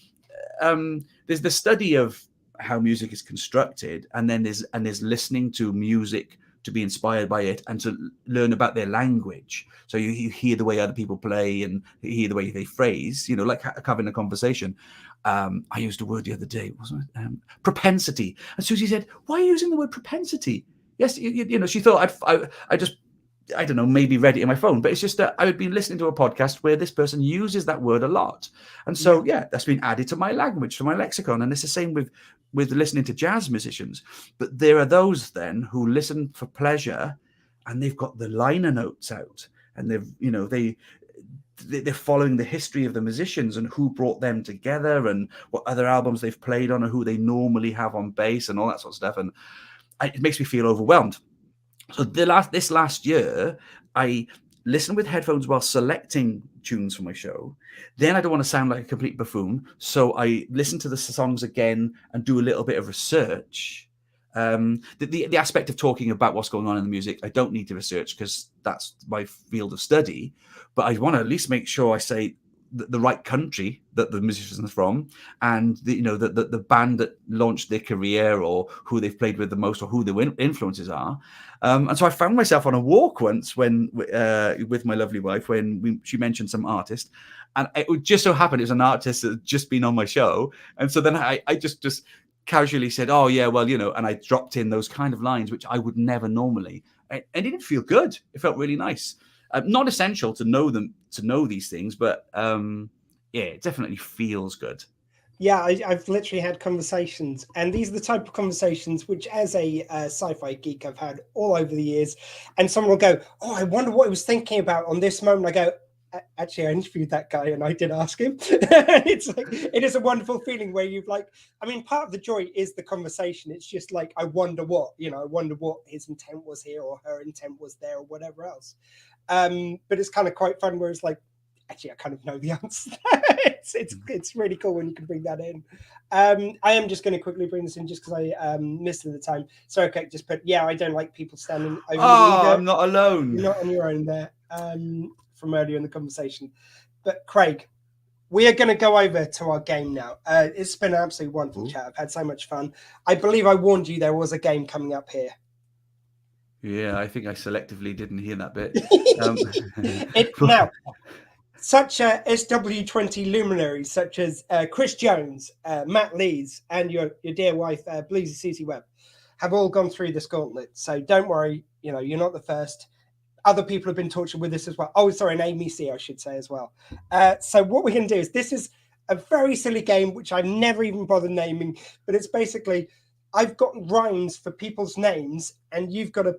there's the study of how music is constructed, and then there's listening to music to be inspired by it and to learn about their language. So you hear the way other people play and you hear the way they phrase, like having a conversation. I used a word the other day, wasn't it? Propensity. And Susie said, "Why are you using the word propensity?" Yes, she thought I just, I don't know, maybe read it in my phone, but it's just that I would be listening to a podcast where this person uses that word a lot. And so, that's been added to my language, to my lexicon. And it's the same with listening to jazz musicians. But there are those then who listen for pleasure and they've got the liner notes out and they're following the history of the musicians and who brought them together and what other albums they've played on and who they normally have on bass and all that sort of stuff. And it makes me feel overwhelmed. So this last year, I listened with headphones while selecting tunes for my show. Then I don't want to sound like a complete buffoon, so I listen to the songs again and do a little bit of research. The aspect of talking about what's going on in the music, I don't need to research because that's my field of study. But I want to at least make sure I say the right country that the musician is from, and the band that launched their career, or who they've played with the most, or who their influences are. And so I found myself on a walk once when with my lovely wife when she mentioned some artist, and it would just so happen it was an artist that had just been on my show, and so then I just casually said, "Oh yeah, well, and I dropped in those kind of lines which I would never normally, and it didn't feel good. It felt really nice. Not essential to know these things, but yeah, it definitely feels good. Yeah, I've literally had conversations, and these are the type of conversations which, as a sci-fi geek, I've had all over the years. And someone will go, "Oh, I wonder what he was thinking about on this moment." I go, "Actually, I interviewed that guy, and I did ask him." It's like, it is a wonderful feeling where you've like, I mean, part of the joy is the conversation. It's just like, I wonder what his intent was here, or her intent was there, or whatever else. But it's kind of quite fun where it's like, actually, I kind of know the answer. It's really cool when you can bring that in. I am just going to quickly bring this in just because I missed it at the time. So, okay, just put, yeah, I don't like people standing over me either. I'm not alone. You're not on your own there from earlier in the conversation. But Craig, we are going to go over to our game now. It's been an absolutely wonderful chat. I've had so much fun. I believe I warned you there was a game coming up here. Yeah, I think I selectively didn't hear that bit. Now, such SW20 luminaries such as Chris Jones, Matt Lees, and your dear wife, Bleezy Susie Webb, have all gone through this gauntlet. So don't worry, you're not the first. Other people have been tortured with this as well. Oh, sorry, and Amy C, I should say as well. So what we're going to do is, this is a very silly game, which I've never even bothered naming, but it's basically, I've got rhymes for people's names, and you've got to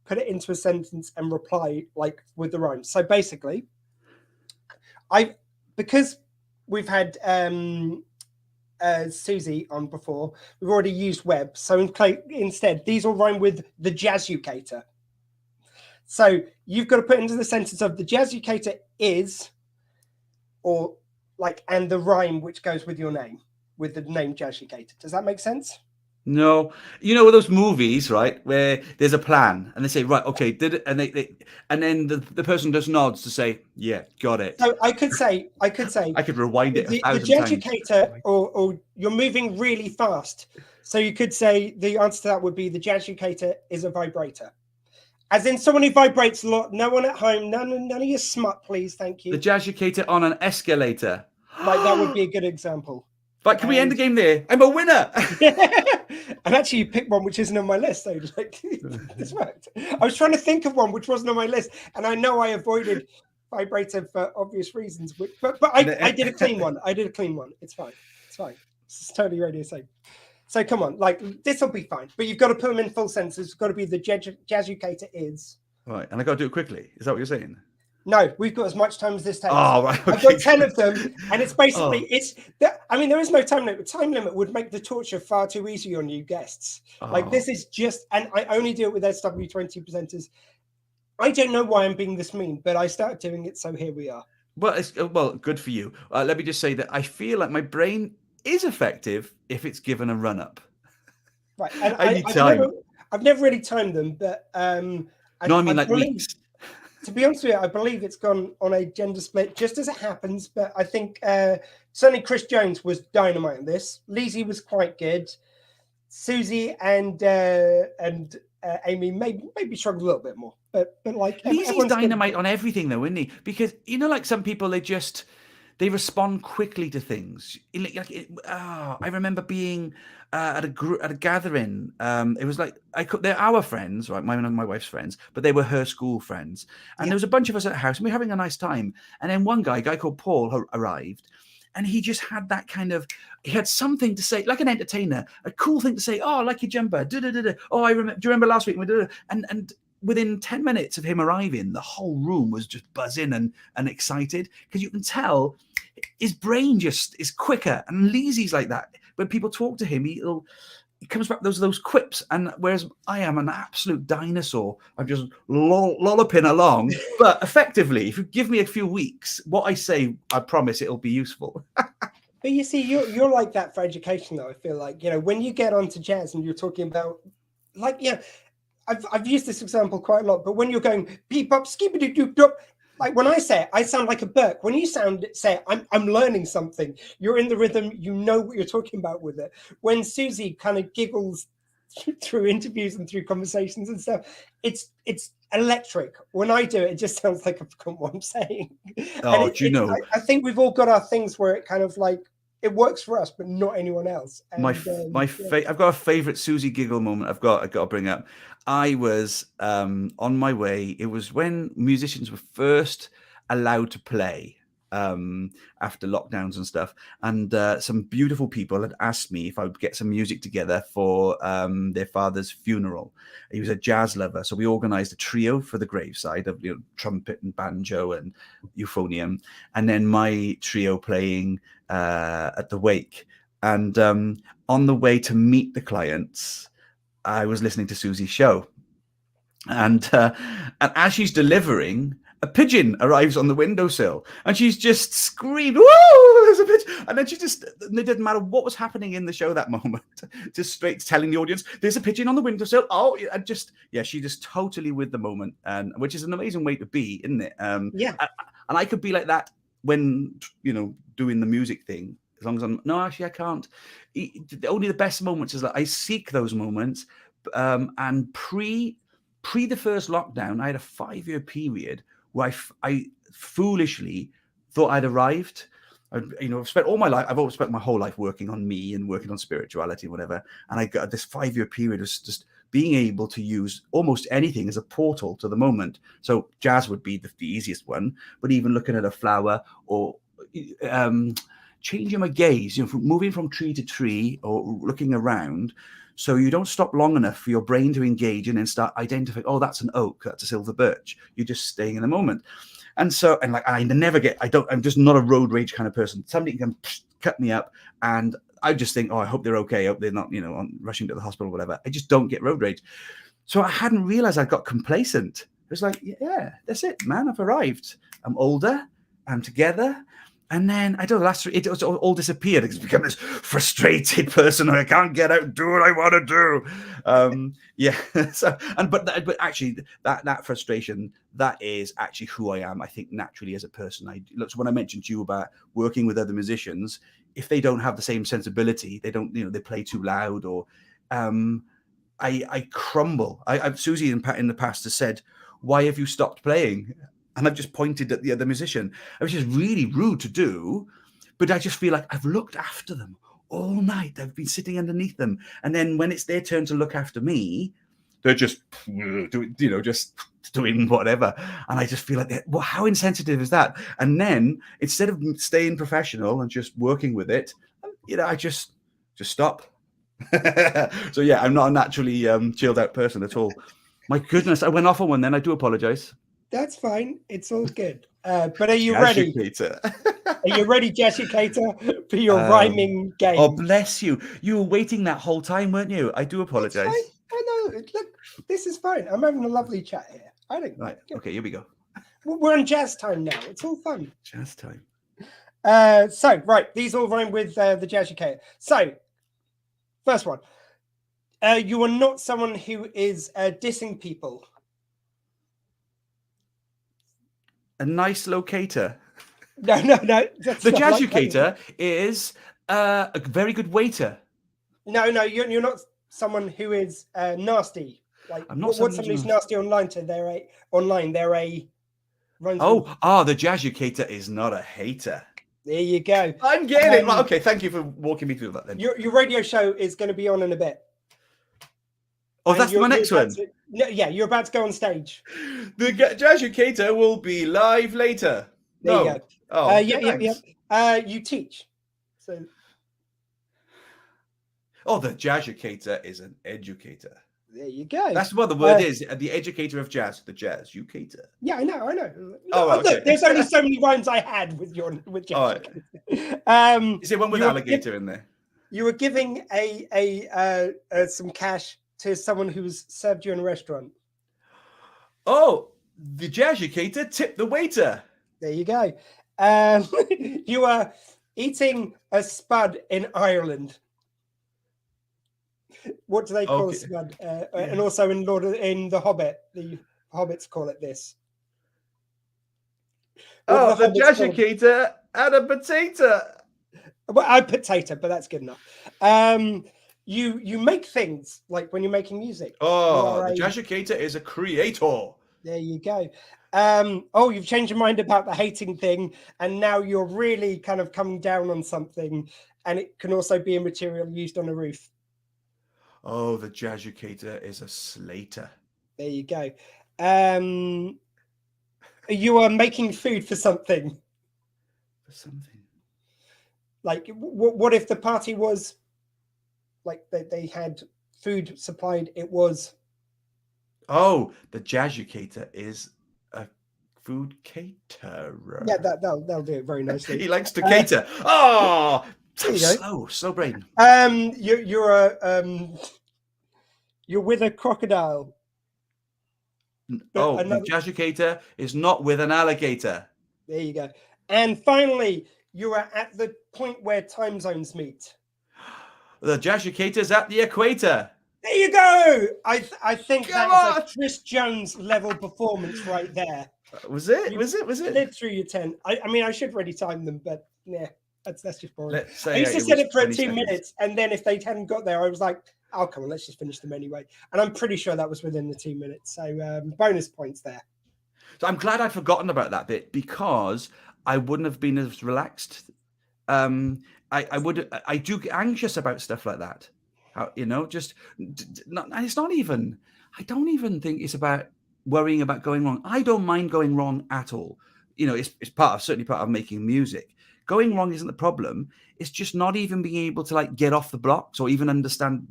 put it into a sentence and reply like with the rhymes. So basically, because we've had Susie on before, we've already used Webb. So instead, these will rhyme with the Jazzucator. So you've got to put into the sentence of the Jazzucator is, or like, and the rhyme which goes with your name, with the name Jazzucator. Does that make sense? No, those movies, right, where there's a plan and they say, right, okay, did it, and then the person just nods to say, yeah, got it. So I could rewind it the 1,000 Jazzucator, times. or you're moving really fast. So you could say the answer to that would be the Jazzucator is a vibrator. As in someone who vibrates a lot. No one at home, none of your smut, please, thank you. The Jazzucator on an escalator. Like, that would be a good example. But can we end the game there? I'm a winner. And actually, you picked one which isn't on my list. So like, this worked. I was trying to think of one which wasn't on my list, and I know I avoided vibrator for obvious reasons. But I did a clean one. It's fine. It's totally radio safe. So come on, like, this will be fine. But you've got to put them in full sentences. It's got to be the Jazzucator is. Right, and I got to do it quickly. Is that what you're saying? No, we've got as much time as this takes. Oh, right. Okay. I've got 10 of them, and it's basically, there is no time limit. Time limit would make the torture far too easy on you guests. Like, this is just, and I only do it with SW20 presenters. I don't know why I'm being this mean, but I started doing it, so here we are. Well, good for you. Let me just say that I feel like my brain is effective if it's given a run-up. Right, and I've never really timed them, but weeks. To be honest with you, I believe it's gone on a gender split, just as it happens. But I think certainly Chris Jones was dynamite in this. Lizzie was quite good. Susie and Amy maybe struggled a little bit more. But like, Lizzie's dynamite on everything, though, isn't he? Because like some people, they respond quickly to things. I remember being at a gathering. It was like they're our friends, right? Mine and my wife's friends, but they were her school friends. And there was a bunch of us at the house, and we were having a nice time. And then one guy, a guy called Paul, arrived, and he just had that he had something to say, like an entertainer, a cool thing to say. Oh, I like your jumper. Oh, do you remember last week? And within 10 minutes of him arriving, the whole room was just buzzing and excited, because you can tell his brain just is quicker. And Lizzie's like that. When people talk to him, he comes back with those quips. And whereas I am an absolute dinosaur, I'm just lolloping along. But effectively, if you give me a few weeks, what I say, I promise it'll be useful. But you see, you're like that for education, though. I feel like, when you get onto jazz and you're talking about, like, I've used this example quite a lot, but when you're going beep up skibidi doop doop, like when I say it, I sound like a Burke. When you say it, I'm learning something. You're in the rhythm, you know what you're talking about with it. When Susie kind of giggles through interviews and through conversations and stuff, it's electric. When I do it, it just sounds like I've forgotten what I'm saying. Oh, And do you know? I think we've all got our things where it kind of like it works for us, but not anyone else. And, I've got a favorite Susie giggle moment. I've got to bring up. I was on my way. It was when musicians were first allowed to play after lockdowns and stuff. And some beautiful people had asked me if I would get some music together for their father's funeral. He was a jazz lover, so we organised a trio for the graveside of trumpet and banjo and euphonium, and then my trio playing at the wake. And on the way to meet the clients, I was listening to Susie's show, and as she's delivering, a pigeon arrives on the windowsill, and she's just screamed, "Whoa, there's a pigeon!" And then it didn't matter what was happening in the show that moment, just straight telling the audience, "There's a pigeon on the windowsill." Oh, and she just totally with the moment, and which is an amazing way to be, isn't it? And I could be like that when doing the music thing. As long as I can't. Only the best moments is that I seek those moments. And pre the first lockdown, I had a 5-year period where I foolishly thought I'd arrived. I've spent all my life. I've always spent my whole life working on me and working on spirituality and whatever. And I got this 5-year period of just being able to use almost anything as a portal to the moment. So jazz would be the easiest one, but even looking at a flower or changing my gaze, moving from tree to tree or looking around, so you don't stop long enough for your brain to engage and then start identifying, oh, that's an oak, that's a silver birch. You're just staying in the moment. And I'm just not a road rage kind of person. Somebody can cut me up and I just think, oh, I hope they're okay. I hope they're not, rushing to the hospital or whatever. I just don't get road rage. So I hadn't realized I got complacent. It was like, yeah, that's it, man. I've arrived. I'm older. I'm together. And then I don't know, it all disappeared. It's become this frustrated person who I can't get out and do what I want to do. So, but actually, that frustration, that is actually who I am. I think naturally as a person. So when I mentioned to you about working with other musicians, if they don't have the same sensibility, they don't, they play too loud, or I crumble. Susie in the past has said, "Why have you stopped playing?" And I've just pointed at the other musician, which is really rude to do, but I just feel like I've looked after them all night. I've been sitting underneath them. And then when it's their turn to look after me, they're just doing, just doing whatever. And I just feel like, well, how insensitive is that? And then instead of staying professional and just working with it, I just stop. So yeah, I'm not a naturally chilled out person at all. My goodness, I went off on one then. I do apologize. That's fine. It's all good. But are you ready? Are you ready, Jazzucator, for your rhyming game? Oh, bless you. You were waiting that whole time, weren't you? I do apologize. I know. Look, this is fine. I'm having a lovely chat here. I don't. Right. Okay, here we go. We're on jazz time now. It's all fun. Jazz time. So, right. These all rhyme with the Jazzucator. So, first one. You are not someone who is dissing people. A nice locator. No. The Jazzucator is a very good waiter. No, you're not someone who is nasty. Like, I'm not what's somebody who's nasty online? So they're a. The Jazzucator is not a hater. There you go. I'm getting it. Right, okay, thank you for walking me through that then. Your radio show is going to be on in a bit. Oh, that's my next one. You're about to go on stage. The Jazzucator will be live later. There you go. Oh, yeah. You teach. So. Oh, the Jazzucator is an educator. There you go. That's what the word is. The educator of jazz, the Jazzucator. Yeah, I know. Okay. Look, there's only so many rhymes I had with Jazzucator. Right. Is there one with alligator in there? You were giving some cash to someone who's served you in a restaurant. Oh, the Jazzucator tipped the waiter. There you go. You are Eating a spud in Ireland. What do they call a spud? And also in The Hobbit, the hobbits call it this. What the Jazzucator and a potato. Well, I potato, but that's good enough. You make things like when you're making music. The Jazzucator is a creator. There you go. You've changed your mind about the hating thing, and now you're really kind of coming down on something, and it can also be a material used on a roof. Oh, the Jazzucator is a slater. There you go. You are making food for something. For something. Like, what if the party was like they had food supplied? It was. Oh, the Jazzucator is a food caterer. Yeah, that'll do it very nicely. He likes to cater. Slow brain. You're with a crocodile. The Jazzucator is not with an alligator. There you go. And finally, you are at the point where time zones meet. The Jazzucator's at the equator. There you go. I think that's a Chris Jones level performance right there. Was it? Was it? Lived through your 10. I mean, I should already time them, but yeah, that's just boring. Let's say I used to set it for 2 seconds. minutes, and then if they hadn't got there, I was like, "Oh, come on, let's just finish them anyway." And I'm pretty sure that was within the 2 minutes. So bonus points there. So I'm glad I'd forgotten about that bit because I wouldn't have been as relaxed. I do get anxious about stuff like that. It's not even. I don't even think it's about worrying about going wrong. I don't mind going wrong at all. It's certainly part of making music. Going wrong isn't the problem. It's just not even being able to like get off the blocks or even understand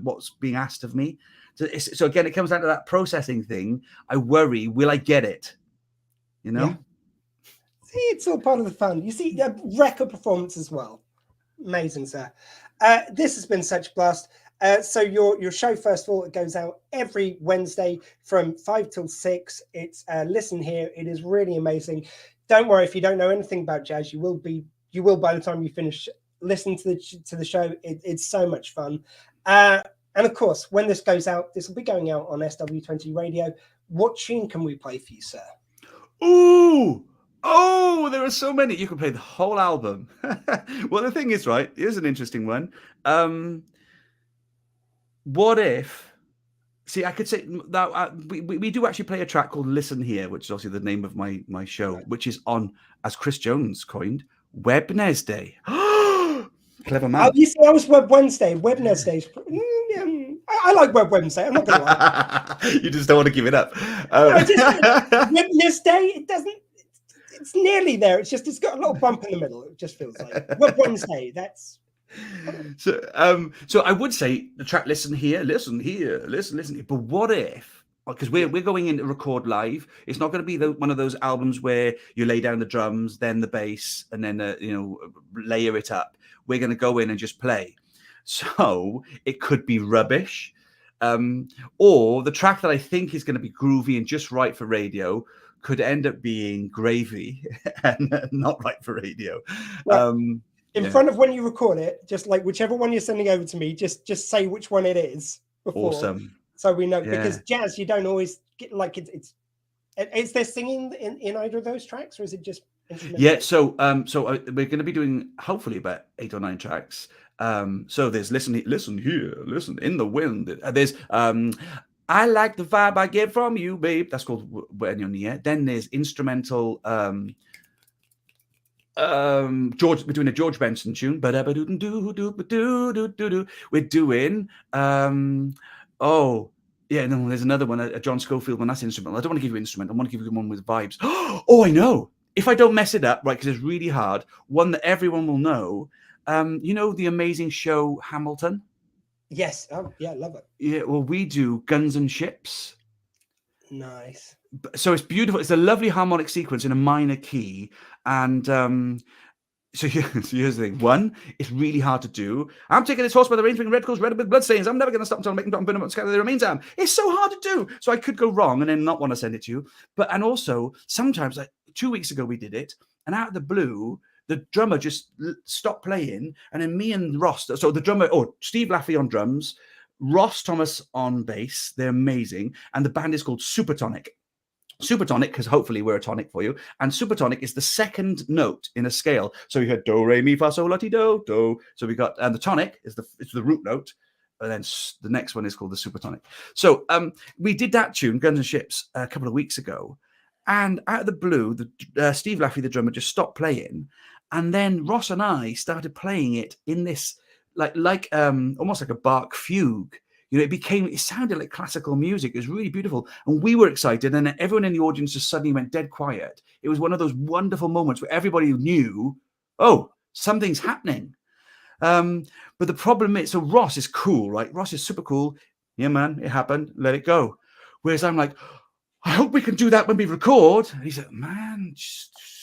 what's being asked of me. So again, it comes down to that processing thing. I worry, will I get it? Yeah. See, it's all part of the fun. You see, record performance as well. Amazing, sir. This has been such a blast. So your show, first of all, it goes out every Wednesday from 5 till 6. It's Listen Here. It is really amazing. Don't worry if you don't know anything about jazz. You will by the time you finish listening to the show. It's so much fun. And of course, when this goes out, this will be going out on SW20 Radio. What tune can we play for you, sir? Oh, there are so many. You can play the whole album. Well, the thing is, right, here's an interesting one. What if... See, I could say that we do actually play a track called Listen Here, which is obviously the name of my show, which is on, as Chris Jones coined, Wednesday. Clever man. Oh, you see, I was Webb Wednesday. Wednesday. I like Webb Wednesday. I'm not going to lie. You just don't want to give it up. Wednesday, it doesn't. It's nearly there. It's got a little bump in the middle. It just feels like Webb Wednesday. That's. So I would say the track listen here. But what if, because we're going in to record live, it's not going to be one of those albums where you lay down the drums, then the bass, and then layer it up. We're going to go in and just play. So it could be rubbish, or the track that I think is going to be groovy and just right for radio could end up being gravy and not right for radio. Well, in front of when you record it, just like whichever one you're sending over to me, just say which one it is before, awesome. So we know, because jazz, you don't always get like it's. Is there singing in either of those tracks, or is it just instrumental? Yeah, so we're going to be doing hopefully about 8 or 9 tracks. So there's listen here, listen in the wind. There's I like the vibe I get from you, babe. That's called When You're Near. Then there's instrumental. We're doing a George Benson tune. We're doing there's another one, a John Scofield one. That's instrumental. I don't want to give you instrumental. I want to give you one with vibes. Oh, I know. If I don't mess it up, right, because it's really hard. One that everyone will know. The amazing show Hamilton. Yes. Oh, yeah, love it. Yeah. Well, we do Guns and Ships. Nice. So it's beautiful. It's a lovely harmonic sequence in a minor key. And so here's the thing. One, it's really hard to do. I'm taking this horse by the reins, red coals, red with bloodstains. I'm never going to stop until I make them burn them and scatter the remains down. It's so hard to do. So I could go wrong and then not want to send it to you. And also, sometimes, like 2 weeks ago, we did it. And out of the blue, the drummer just stopped playing, and then me and Ross, so the drummer, Steve Laffey on drums, Ross Thomas on bass, they're amazing, and the band is called Supertonic. Supertonic, because hopefully we're a tonic for you, and supertonic is the second note in a scale. So you had do, re, mi, fa, sol, la, ti, do, do. So we got, and the tonic is the root note, and then the next one is called the supertonic. So we did that tune, Guns and Ships, a couple of weeks ago, and out of the blue, Steve Laffey, the drummer, just stopped playing, and then Ross and I started playing it in this like almost like a Bach fugue. You know, it sounded like classical music. It was really beautiful. And we were excited. And everyone in the audience just suddenly went dead quiet. It was one of those wonderful moments where everybody knew, oh, something's happening. But the problem is, so Ross is cool, right? Ross is super cool. Yeah, man, it happened. Let it go. Whereas I'm like, I hope we can do that when we record. And he's like, man,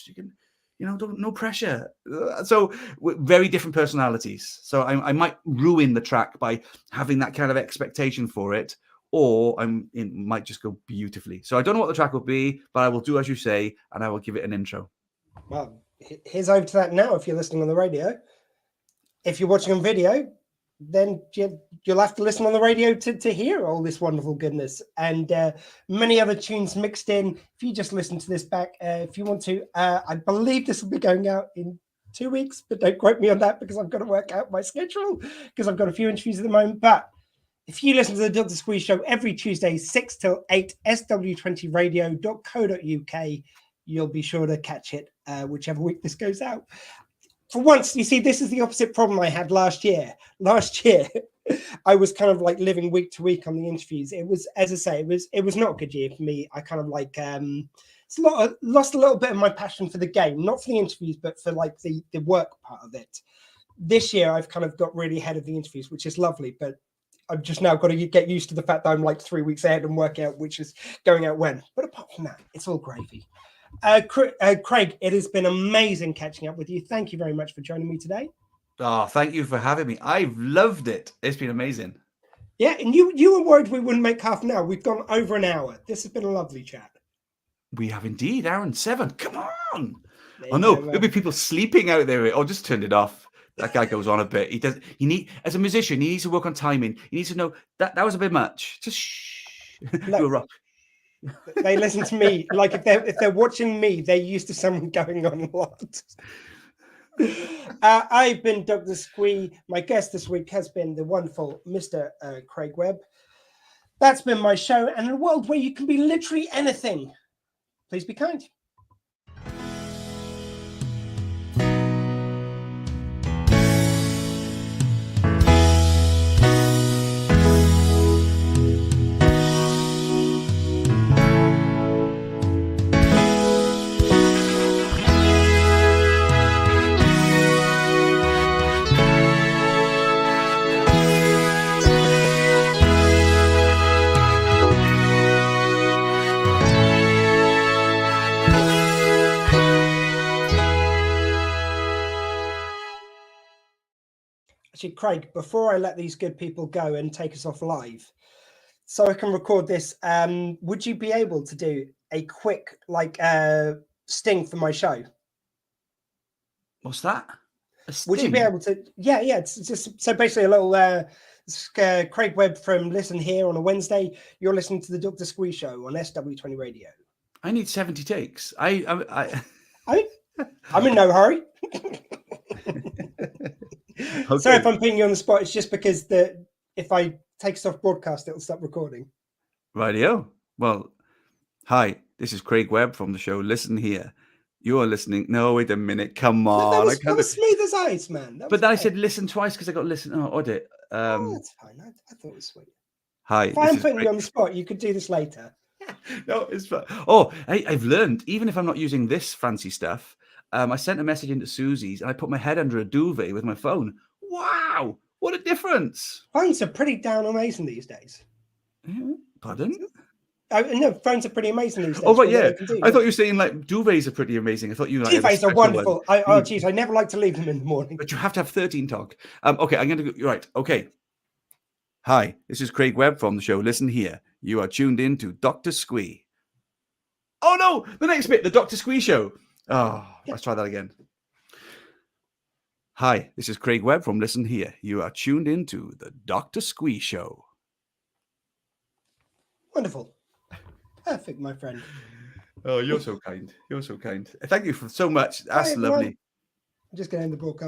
you can, no pressure. So very different personalities. So I might ruin the track by having that kind of expectation for it, or it might just go beautifully. So I don't know what the track will be, but I will do as you say, and I will give it an intro. Well, here's over to that now if you're listening on the radio. If you're watching on video, then you'll have to listen on the radio to hear all this wonderful goodness and many other tunes mixed in. If you just listen to this back, if you want to, I believe this will be going out in 2 weeks, but don't quote me on that because I've got to work out my schedule because I've got a few interviews at the moment. But if you listen to the Dr. Squee show every Tuesday, 6 till 8, SW20radio.co.uk, you'll be sure to catch it whichever week this goes out. For once, you see, this is the opposite problem I had last year. Last year, I was kind of like living week to week on the interviews. It was, as I say, it was not a good year for me. I kind of like lost a little bit of my passion for the game, not for the interviews, but for like the work part of it. This year, I've kind of got really ahead of the interviews, which is lovely. But I've just now got to get used to the fact that I'm like 3 weeks ahead and work out which is going out when. But apart from that, it's all gravy. Craig, it has been amazing catching up with you. Thank you very much for joining me today. Oh, thank you for having me. I've loved it. It's been amazing. Yeah, and you were worried we wouldn't make half an hour. We've gone over an hour. This has been a lovely chat. We have indeed. Hour and 7. Come on. Oh no, there'll be people sleeping out there. Oh, just turned it off. That guy goes on a bit. As a musician, he needs to work on timing. He needs to know that was a bit much. Just shh. No. You're right. They listen to me. Like if they're watching me, they're used to someone going on a lot. I've been Dr. Squee. My guest this week has been the wonderful Mr. Craig Webb. That's been my show, and in a world where you can be literally anything, please be kind. Actually, Craig, before I let these good people go and take us off live, so I can record this, would you be able to do a quick sting for my show? What's that? Would you be able to? Yeah. It's just so basically a little Craig Webb from Listen Here on a Wednesday. You're listening to the Dr. Squee show on SW20 Radio. I need 70 takes. I'm in no hurry. Okay. Sorry if I'm putting you on the spot. It's just because if I take us off broadcast, it'll stop recording. Rightio. Well, hi, this is Craig Webb from the show Listen Here. You are listening. No, wait a minute. Come on. That was smooth as ice, man. But then I said listen twice because I got listen. Oh, audit. That's fine. I thought it was sweet. Hi. If I'm putting you on the spot, you could do this later. No, it's fine. Oh, I've learned, even if I'm not using this fancy stuff, I sent a message into Susie's and I put my head under a duvet with my phone. Wow, what a difference. Phones are pretty damn amazing these days. Pardon? No, phones are pretty amazing these days. Oh, right, yeah. I thought you were saying like duvets are pretty amazing. I thought you duvets are wonderful. Oh, geez, I never like to leave them in the morning. But you have to have 13 talk. Okay, I'm going to go. Right, okay. Hi, this is Craig Webb from the show Listen Here. You are tuned in to Dr. Squee. Oh, no, the next bit, the Dr. Squee show. Oh, let's try that again. Hi, this is Craig Webb from Listen Here. You are tuned into the Dr. Squee Show. Wonderful. Perfect, my friend. Oh, you're so kind. You're so kind. Thank you so much. Bye, That's everyone. lovely. I'm just going to end the broadcast.